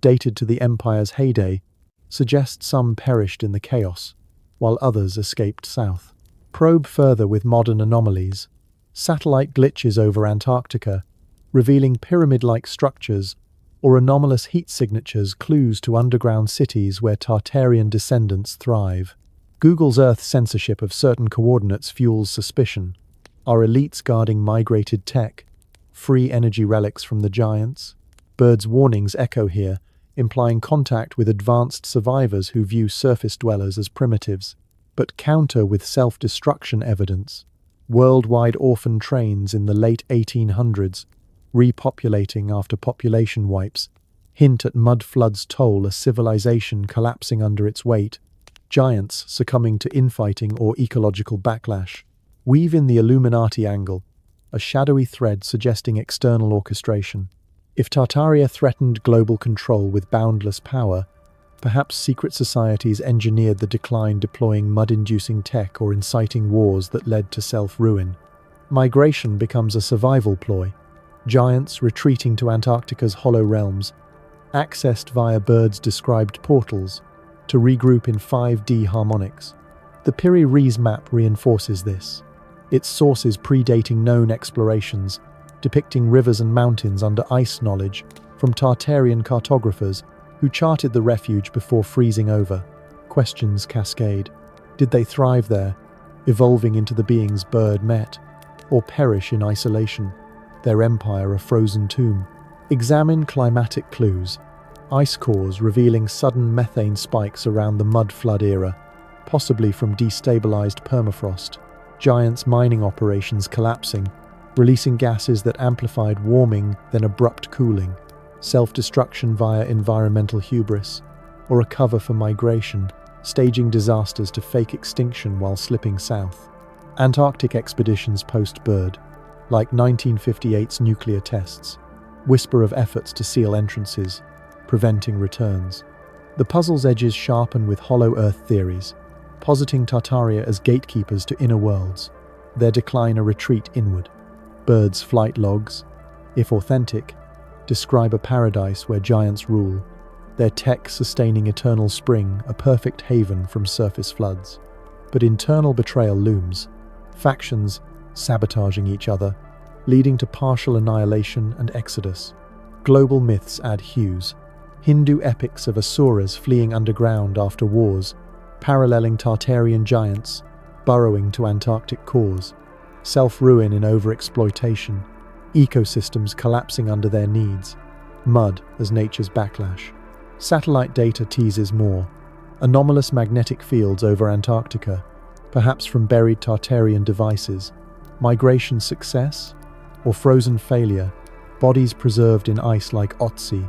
dated to the Empire's heyday, suggest some perished in the chaos, while others escaped south. Probe further with modern anomalies. Satellite glitches over Antarctica, revealing pyramid-like structures or anomalous heat signatures, clues to underground cities where Tartarian descendants thrive. Google's Earth censorship of certain coordinates fuels suspicion. Are elites guarding migrated tech? Free energy relics from the giants? Bird's warnings echo here, implying contact with advanced survivors who view surface dwellers as primitives, but counter with self-destruction evidence. Worldwide orphan trains in the late 1800s, repopulating after population wipes, hint at mud floods' toll, a civilization collapsing under its weight, giants succumbing to infighting or ecological backlash. Weave in the Illuminati angle, a shadowy thread suggesting external orchestration. If Tartaria threatened global control with boundless power, perhaps secret societies engineered the decline, deploying mud-inducing tech or inciting wars that led to self-ruin. Migration becomes a survival ploy. Giants retreating to Antarctica's hollow realms, accessed via birds' described portals, to regroup in 5D harmonics. The Piri-Reis map reinforces this, its sources predating known explorations, depicting rivers and mountains under ice knowledge from Tartarian cartographers who charted the refuge before freezing over. Questions cascade. Did they thrive there, evolving into the beings Bird met, or perish in isolation, their empire a frozen tomb? Examine climatic clues. Ice cores revealing sudden methane spikes around the mud flood era, possibly from destabilized permafrost. Giants' mining operations collapsing, releasing gases that amplified warming then abrupt cooling. Self-destruction via environmental hubris, or a cover for migration, staging disasters to fake extinction while slipping south. Antarctic expeditions post-Bird, like 1958's nuclear tests, whisper of efforts to seal entrances, preventing returns. The puzzle's edges sharpen with hollow Earth theories, positing Tartaria as gatekeepers to inner worlds, their decline a retreat inward. Bird's flight logs, if authentic, describe a paradise where giants rule, their tech sustaining eternal spring, a perfect haven from surface floods. But internal betrayal looms, factions sabotaging each other, leading to partial annihilation and exodus. Global myths add hues. Hindu epics of asuras fleeing underground after wars, paralleling Tartarian giants, burrowing to Antarctic cores. Self-ruin in overexploitation, ecosystems collapsing under their needs. Mud as nature's backlash. Satellite data teases more. Anomalous magnetic fields over Antarctica, perhaps from buried Tartarian devices. Migration success? Or frozen failure? Bodies preserved in ice like Otzi,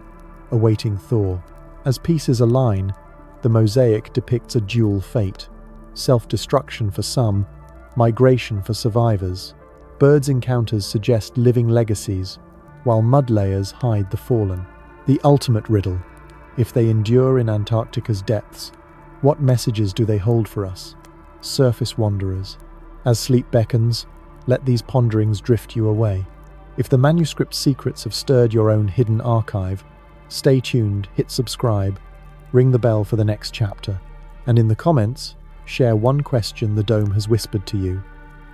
awaiting thaw. As pieces align, the mosaic depicts a dual fate. Self-destruction for some, migration for survivors. Birds' encounters suggest living legacies, while mud layers hide the fallen. The ultimate riddle. If they endure in Antarctica's depths, what messages do they hold for us, surface wanderers? As sleep beckons, let these ponderings drift you away. If the manuscript secrets have stirred your own hidden archive, stay tuned, hit subscribe, ring the bell for the next chapter, and in the comments, share one question the Dome has whispered to you.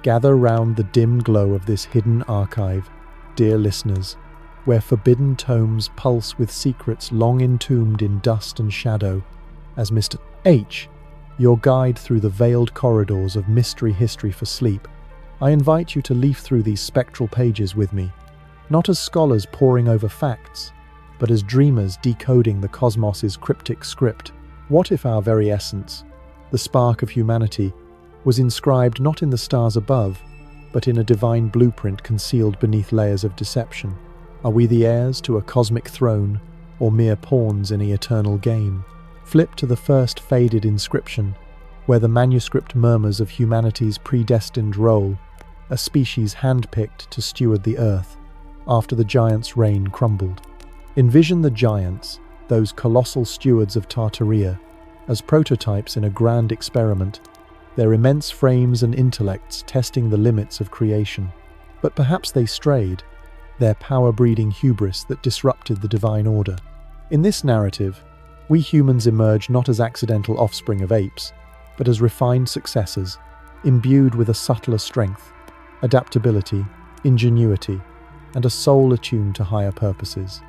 Gather round the dim glow of this hidden archive, dear listeners, where forbidden tomes pulse with secrets long entombed in dust and shadow, as Mr. H, your guide through the veiled corridors of mystery history for sleep. I invite you to leaf through these spectral pages with me, not as scholars poring over facts, but as dreamers decoding the cosmos's cryptic script. What if our very essence, the spark of humanity, was inscribed not in the stars above, but in a divine blueprint concealed beneath layers of deception? Are we the heirs to a cosmic throne, or mere pawns in an eternal game? Flip to the first faded inscription, where the manuscript murmurs of humanity's predestined role, a species handpicked to steward the earth after the giants' reign crumbled. Envision the giants, those colossal stewards of Tartaria, as prototypes in a grand experiment, their immense frames and intellects testing the limits of creation. But perhaps they strayed, their power-breeding hubris that disrupted the divine order. In this narrative, we humans emerge not as accidental offspring of apes, but as refined successors, imbued with a subtler strength, adaptability, ingenuity, and a soul attuned to higher purposes.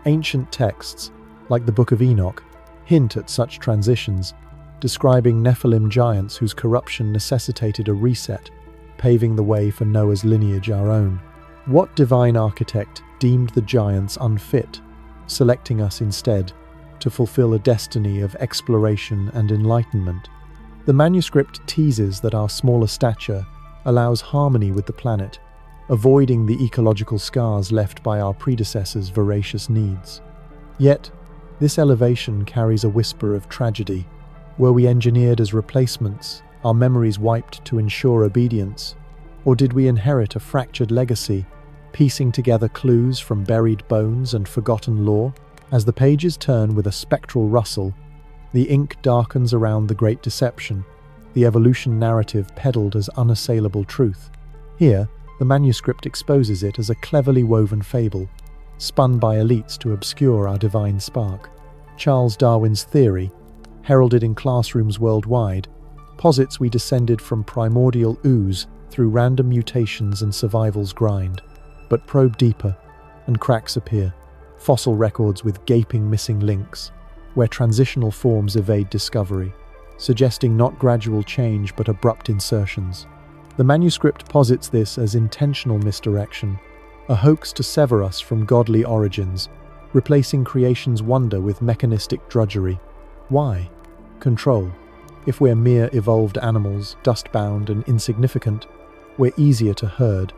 Ancient texts, like the Book of Enoch, hint at such transitions, describing Nephilim giants whose corruption necessitated a reset, paving the way for Noah's lineage, our own. What divine architect deemed the giants unfit, selecting us instead to fulfill a destiny of exploration and enlightenment? The manuscript teases that our smaller stature allows harmony with the planet, avoiding the ecological scars left by our predecessors' voracious needs. Yet, this elevation carries a whisper of tragedy. Were we engineered as replacements, our memories wiped to ensure obedience? Or did we inherit a fractured legacy, piecing together clues from buried bones and forgotten lore? As the pages turn with a spectral rustle, the ink darkens around the great deception, the evolution narrative peddled as unassailable truth. Here, the manuscript exposes it as a cleverly woven fable, spun by elites to obscure our divine spark. Charles Darwin's theory, heralded in classrooms worldwide, posits we descended from primordial ooze through random mutations and survival's grind. But probe deeper, and cracks appear, fossil records with gaping missing links, where transitional forms evade discovery, suggesting not gradual change but abrupt insertions. The manuscript posits this as intentional misdirection, a hoax to sever us from godly origins, replacing creation's wonder with mechanistic drudgery. Why? Control. If we're mere evolved animals, dust-bound and insignificant, we're easier to herd,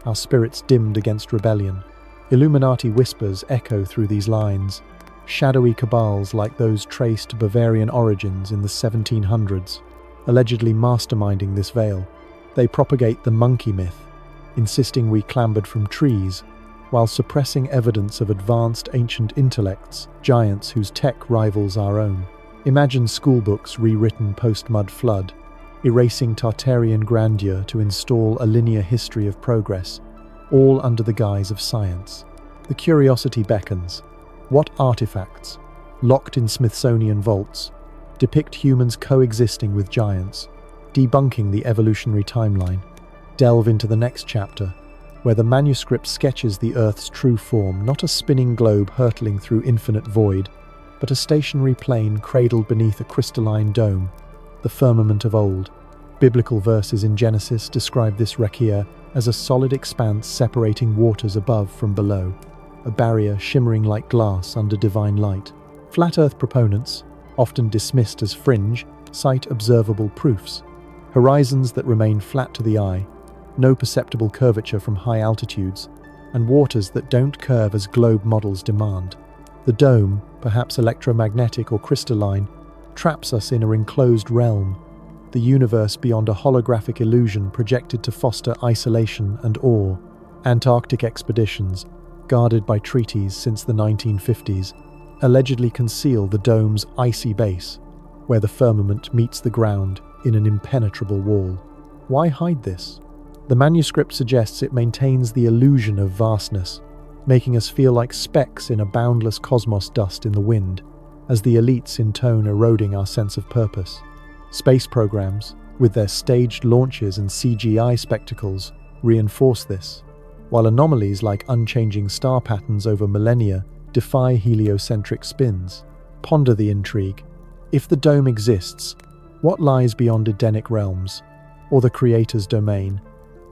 our spirits dimmed against rebellion. Illuminati whispers echo through these lines, shadowy cabals like those traced to Bavarian origins in the 1700s, allegedly masterminding this veil. They propagate the monkey myth, insisting we clambered from trees, while suppressing evidence of advanced ancient intellects, giants whose tech rivals our own. Imagine schoolbooks rewritten post-mud flood, erasing Tartarian grandeur to install a linear history of progress, all under the guise of science. The curiosity beckons. What artifacts, locked in Smithsonian vaults, depict humans coexisting with giants, debunking the evolutionary timeline? Delve into the next chapter, where the manuscript sketches the Earth's true form, not a spinning globe hurtling through infinite void, but a stationary plane cradled beneath a crystalline dome, the firmament of old. Biblical verses in Genesis describe this rekia as a solid expanse separating waters above from below, a barrier shimmering like glass under divine light. Flat Earth proponents, often dismissed as fringe, cite observable proofs: horizons that remain flat to the eye, no perceptible curvature from high altitudes, and waters that don't curve as globe models demand. The dome, perhaps electromagnetic or crystalline, traps us in an enclosed realm, the universe beyond a holographic illusion projected to foster isolation and awe. Antarctic expeditions, guarded by treaties since the 1950s, allegedly conceal the dome's icy base, where the firmament meets the ground in an impenetrable wall. Why hide this? The manuscript suggests it maintains the illusion of vastness, making us feel like specks in a boundless cosmos dust in the wind, as the elites intone eroding our sense of purpose. Space programs, with their staged launches and CGI spectacles, reinforce this, while anomalies like unchanging star patterns over millennia defy heliocentric spins. Ponder the intrigue. If the dome exists, what lies beyond Edenic realms, or the Creator's domain,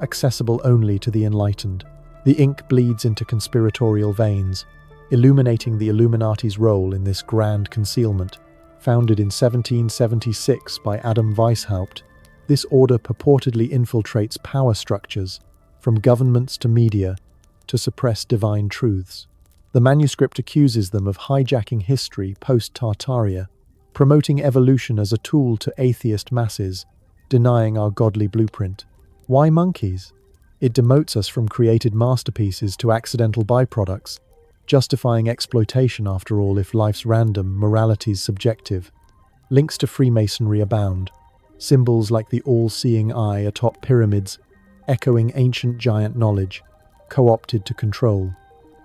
accessible only to the enlightened? The ink bleeds into conspiratorial veins, illuminating the Illuminati's role in this grand concealment. Founded in 1776 by Adam Weishaupt, this order purportedly infiltrates power structures, from governments to media, to suppress divine truths. The manuscript accuses them of hijacking history post-Tartaria, promoting evolution as a tool to atheist masses, denying our godly blueprint. Why monkeys? It demotes us from created masterpieces to accidental byproducts, justifying exploitation after all if life's random, morality's subjective. Links to Freemasonry abound. Symbols like the all-seeing eye atop pyramids, echoing ancient giant knowledge, co-opted to control.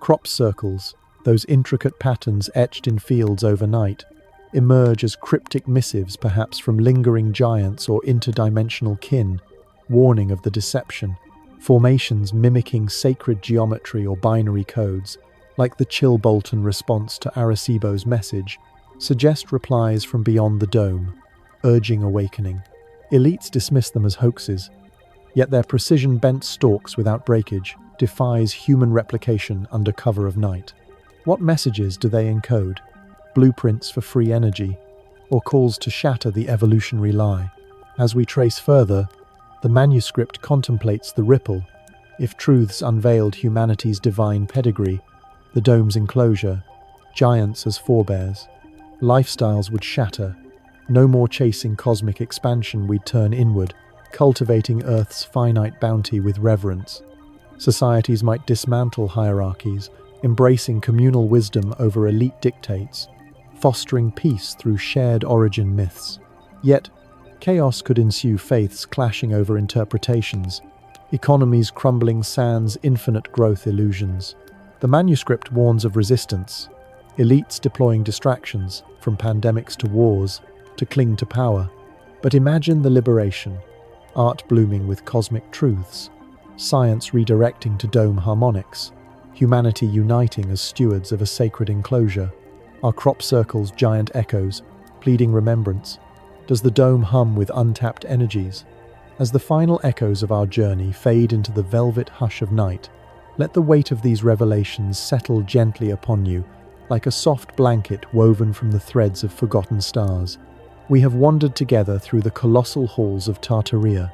Crop circles, those intricate patterns etched in fields overnight, emerge as cryptic missives perhaps from lingering giants or interdimensional kin, warning of the deception. Formations mimicking sacred geometry or binary codes, like the Chill-Bolton response to Arecibo's message, suggest replies from beyond the dome, urging awakening. Elites dismiss them as hoaxes, yet their precision-bent stalks without breakage defies human replication under cover of night. What messages do they encode? Blueprints for free energy, or calls to shatter the evolutionary lie? As we trace further, the manuscript contemplates the ripple. If truths unveiled humanity's divine pedigree, the dome's enclosure, giants as forebears, lifestyles would shatter. No more chasing cosmic expansion, we'd turn inward, cultivating Earth's finite bounty with reverence. Societies might dismantle hierarchies, embracing communal wisdom over elite dictates, fostering peace through shared origin myths. Yet, chaos could ensue, faiths clashing over interpretations, economies crumbling sans infinite growth illusions. The manuscript warns of resistance, elites deploying distractions, from pandemics to wars, to cling to power. But imagine the liberation, art blooming with cosmic truths, science redirecting to dome harmonics, humanity uniting as stewards of a sacred enclosure. Our crop circles giant echoes, pleading remembrance. Does the dome hum with untapped energies? As the final echoes of our journey fade into the velvet hush of night, let the weight of these revelations settle gently upon you, like a soft blanket woven from the threads of forgotten stars. We have wandered together through the colossal halls of Tartaria,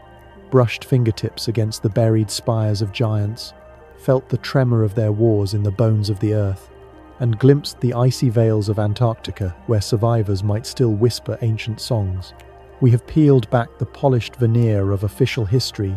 brushed fingertips against the buried spires of giants, felt the tremor of their wars in the bones of the earth, and glimpsed the icy vales of Antarctica where survivors might still whisper ancient songs. We have peeled back the polished veneer of official history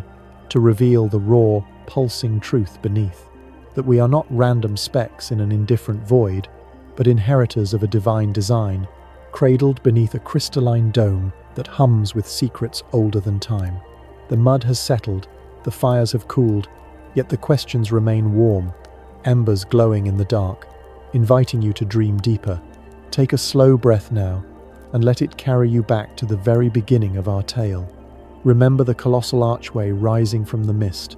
to reveal the raw, pulsing truth beneath, that we are not random specks in an indifferent void, but inheritors of a divine design, cradled beneath a crystalline dome that hums with secrets older than time. The mud has settled, the fires have cooled, yet the questions remain warm, embers glowing in the dark, inviting you to dream deeper. Take a slow breath now, and let it carry you back to the very beginning of our tale. Remember the colossal archway rising from the mist,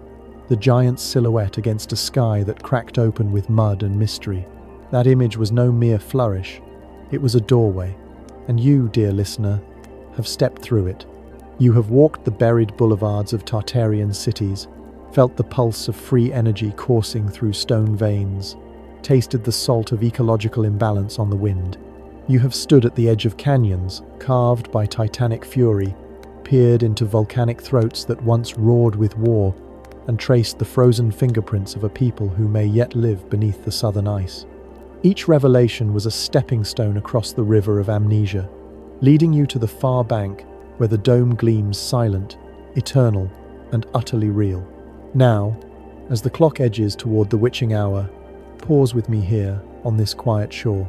the giant silhouette against a sky that cracked open with mud and mystery. That image was no mere flourish, it was a doorway, and you, dear listener, have stepped through it. You have walked the buried boulevards of Tartarian cities, felt the pulse of free energy coursing through stone veins, tasted the salt of ecological imbalance on the wind. You have stood at the edge of canyons, carved by titanic fury, peered into volcanic throats that once roared with war, and traced the frozen fingerprints of a people who may yet live beneath the southern ice. Each revelation was a stepping stone across the river of amnesia, leading you to the far bank where the dome gleams silent, eternal, and utterly real. Now, as the clock edges toward the witching hour, pause with me here on this quiet shore.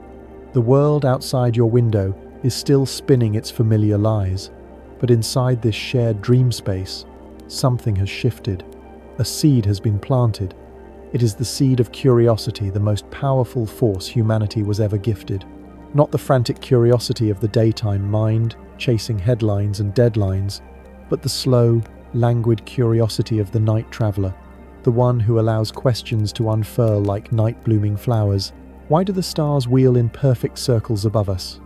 The world outside your window is still spinning its familiar lies, but inside this shared dream space, something has shifted. A seed has been planted. It is the seed of curiosity, the most powerful force humanity was ever gifted. Not the frantic curiosity of the daytime mind, chasing headlines and deadlines, but the slow, languid curiosity of the night traveler, the one who allows questions to unfurl like night-blooming flowers. Why do the stars wheel in perfect circles above us,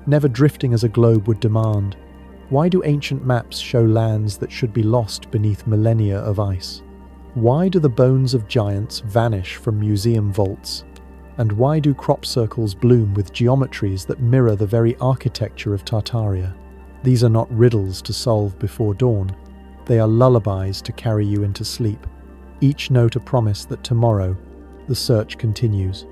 never drifting as a globe would demand? Why do ancient maps show lands that should be lost beneath millennia of ice? Why do the bones of giants vanish from museum vaults? And why do crop circles bloom with geometries that mirror the very architecture of Tartaria? These are not riddles to solve before dawn. They are lullabies to carry you into sleep, each note a promise that tomorrow the search continues.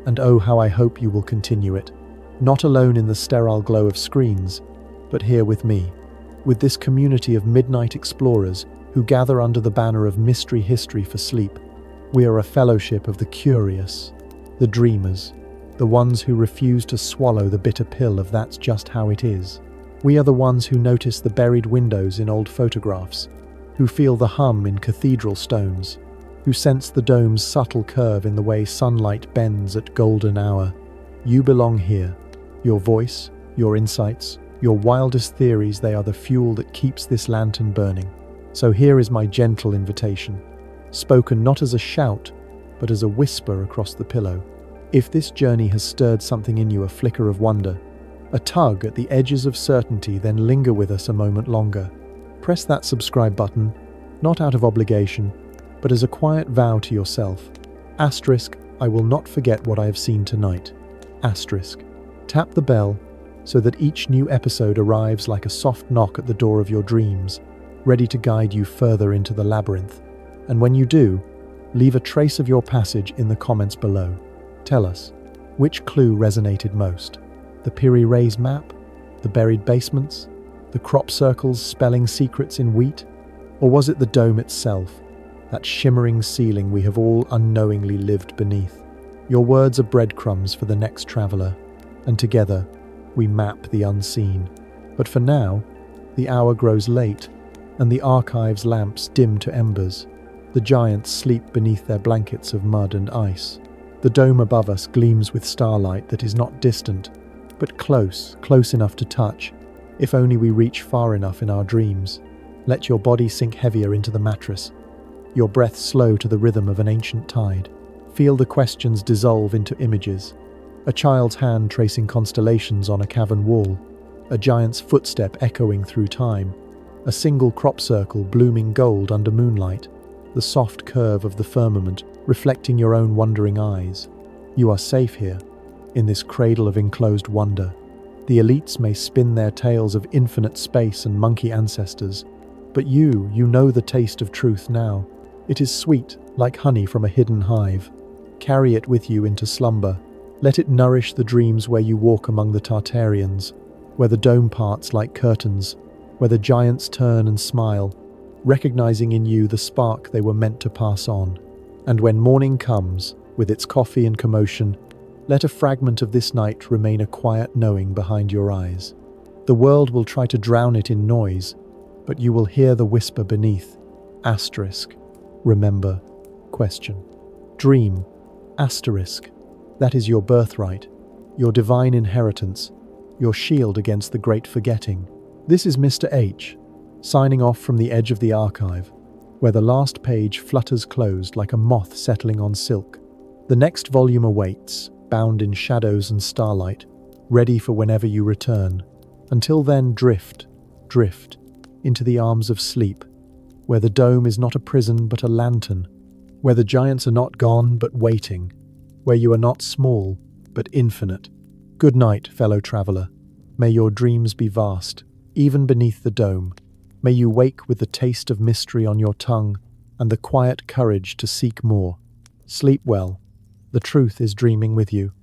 And oh, how I hope you will continue it, not alone in the sterile glow of screens, but here with me, with this community of midnight explorers who gather under the banner of mystery history for sleep. We are a fellowship of the curious, the dreamers, the ones who refuse to swallow the bitter pill of that's just how it is. We are the ones who notice the buried windows in old photographs, who feel the hum in cathedral stones, who sense the dome's subtle curve in the way sunlight bends at golden hour. You belong here. Your voice, your insights, your wildest theories, they are the fuel that keeps this lantern burning. So here is my gentle invitation, spoken not as a shout, but as a whisper across the pillow. If this journey has stirred something in you, a flicker of wonder, a tug at the edges of certainty, then linger with us a moment longer. Press that subscribe button, not out of obligation, but as a quiet vow to yourself. Asterisk, I will not forget what I have seen tonight. Asterisk. Tap the bell so that each new episode arrives like a soft knock at the door of your dreams, ready to guide you further into the labyrinth. And when you do, leave a trace of your passage in the comments below. Tell us, which clue resonated most? The Piri Reis map? The buried basements? The crop circles spelling secrets in wheat? Or was it the dome itself, that shimmering ceiling we have all unknowingly lived beneath? Your words are breadcrumbs for the next traveler, and together we map the unseen. But for now, the hour grows late, and the archive's lamps dim to embers. The giants sleep beneath their blankets of mud and ice. The dome above us gleams with starlight that is not distant, but close enough to touch, if only we reach far enough in our dreams. Let your body sink heavier into the mattress, your breath slow to the rhythm of an ancient tide. Feel the questions dissolve into images. A child's hand tracing constellations on a cavern wall, a giant's footstep echoing through time, a single crop circle blooming gold under moonlight, the soft curve of the firmament reflecting your own wondering eyes. You are safe here, in this cradle of enclosed wonder. The elites may spin their tales of infinite space and monkey ancestors, but you know the taste of truth now. It is sweet, like honey from a hidden hive. Carry it with you into slumber. Let it nourish the dreams where you walk among the Tartarians, where the dome parts like curtains, where the giants turn and smile, recognizing in you the spark they were meant to pass on. And when morning comes, with its coffee and commotion, let a fragment of this night remain a quiet knowing behind your eyes. The world will try to drown it in noise, but you will hear the whisper beneath. Asterisk. Remember. Question. Dream. Asterisk. That is your birthright, your divine inheritance, your shield against the great forgetting. This is Mr. H, signing off from the edge of the archive, where the last page flutters closed like a moth settling on silk. The next volume awaits, bound in shadows and starlight, ready for whenever you return. Until then, drift into the arms of sleep, where the dome is not a prison but a lantern, where the giants are not gone but waiting, where you are not small but infinite. Good night, fellow traveler. May your dreams be vast, even beneath the dome. May you wake with the taste of mystery on your tongue and the quiet courage to seek more. Sleep well. The truth is dreaming with you.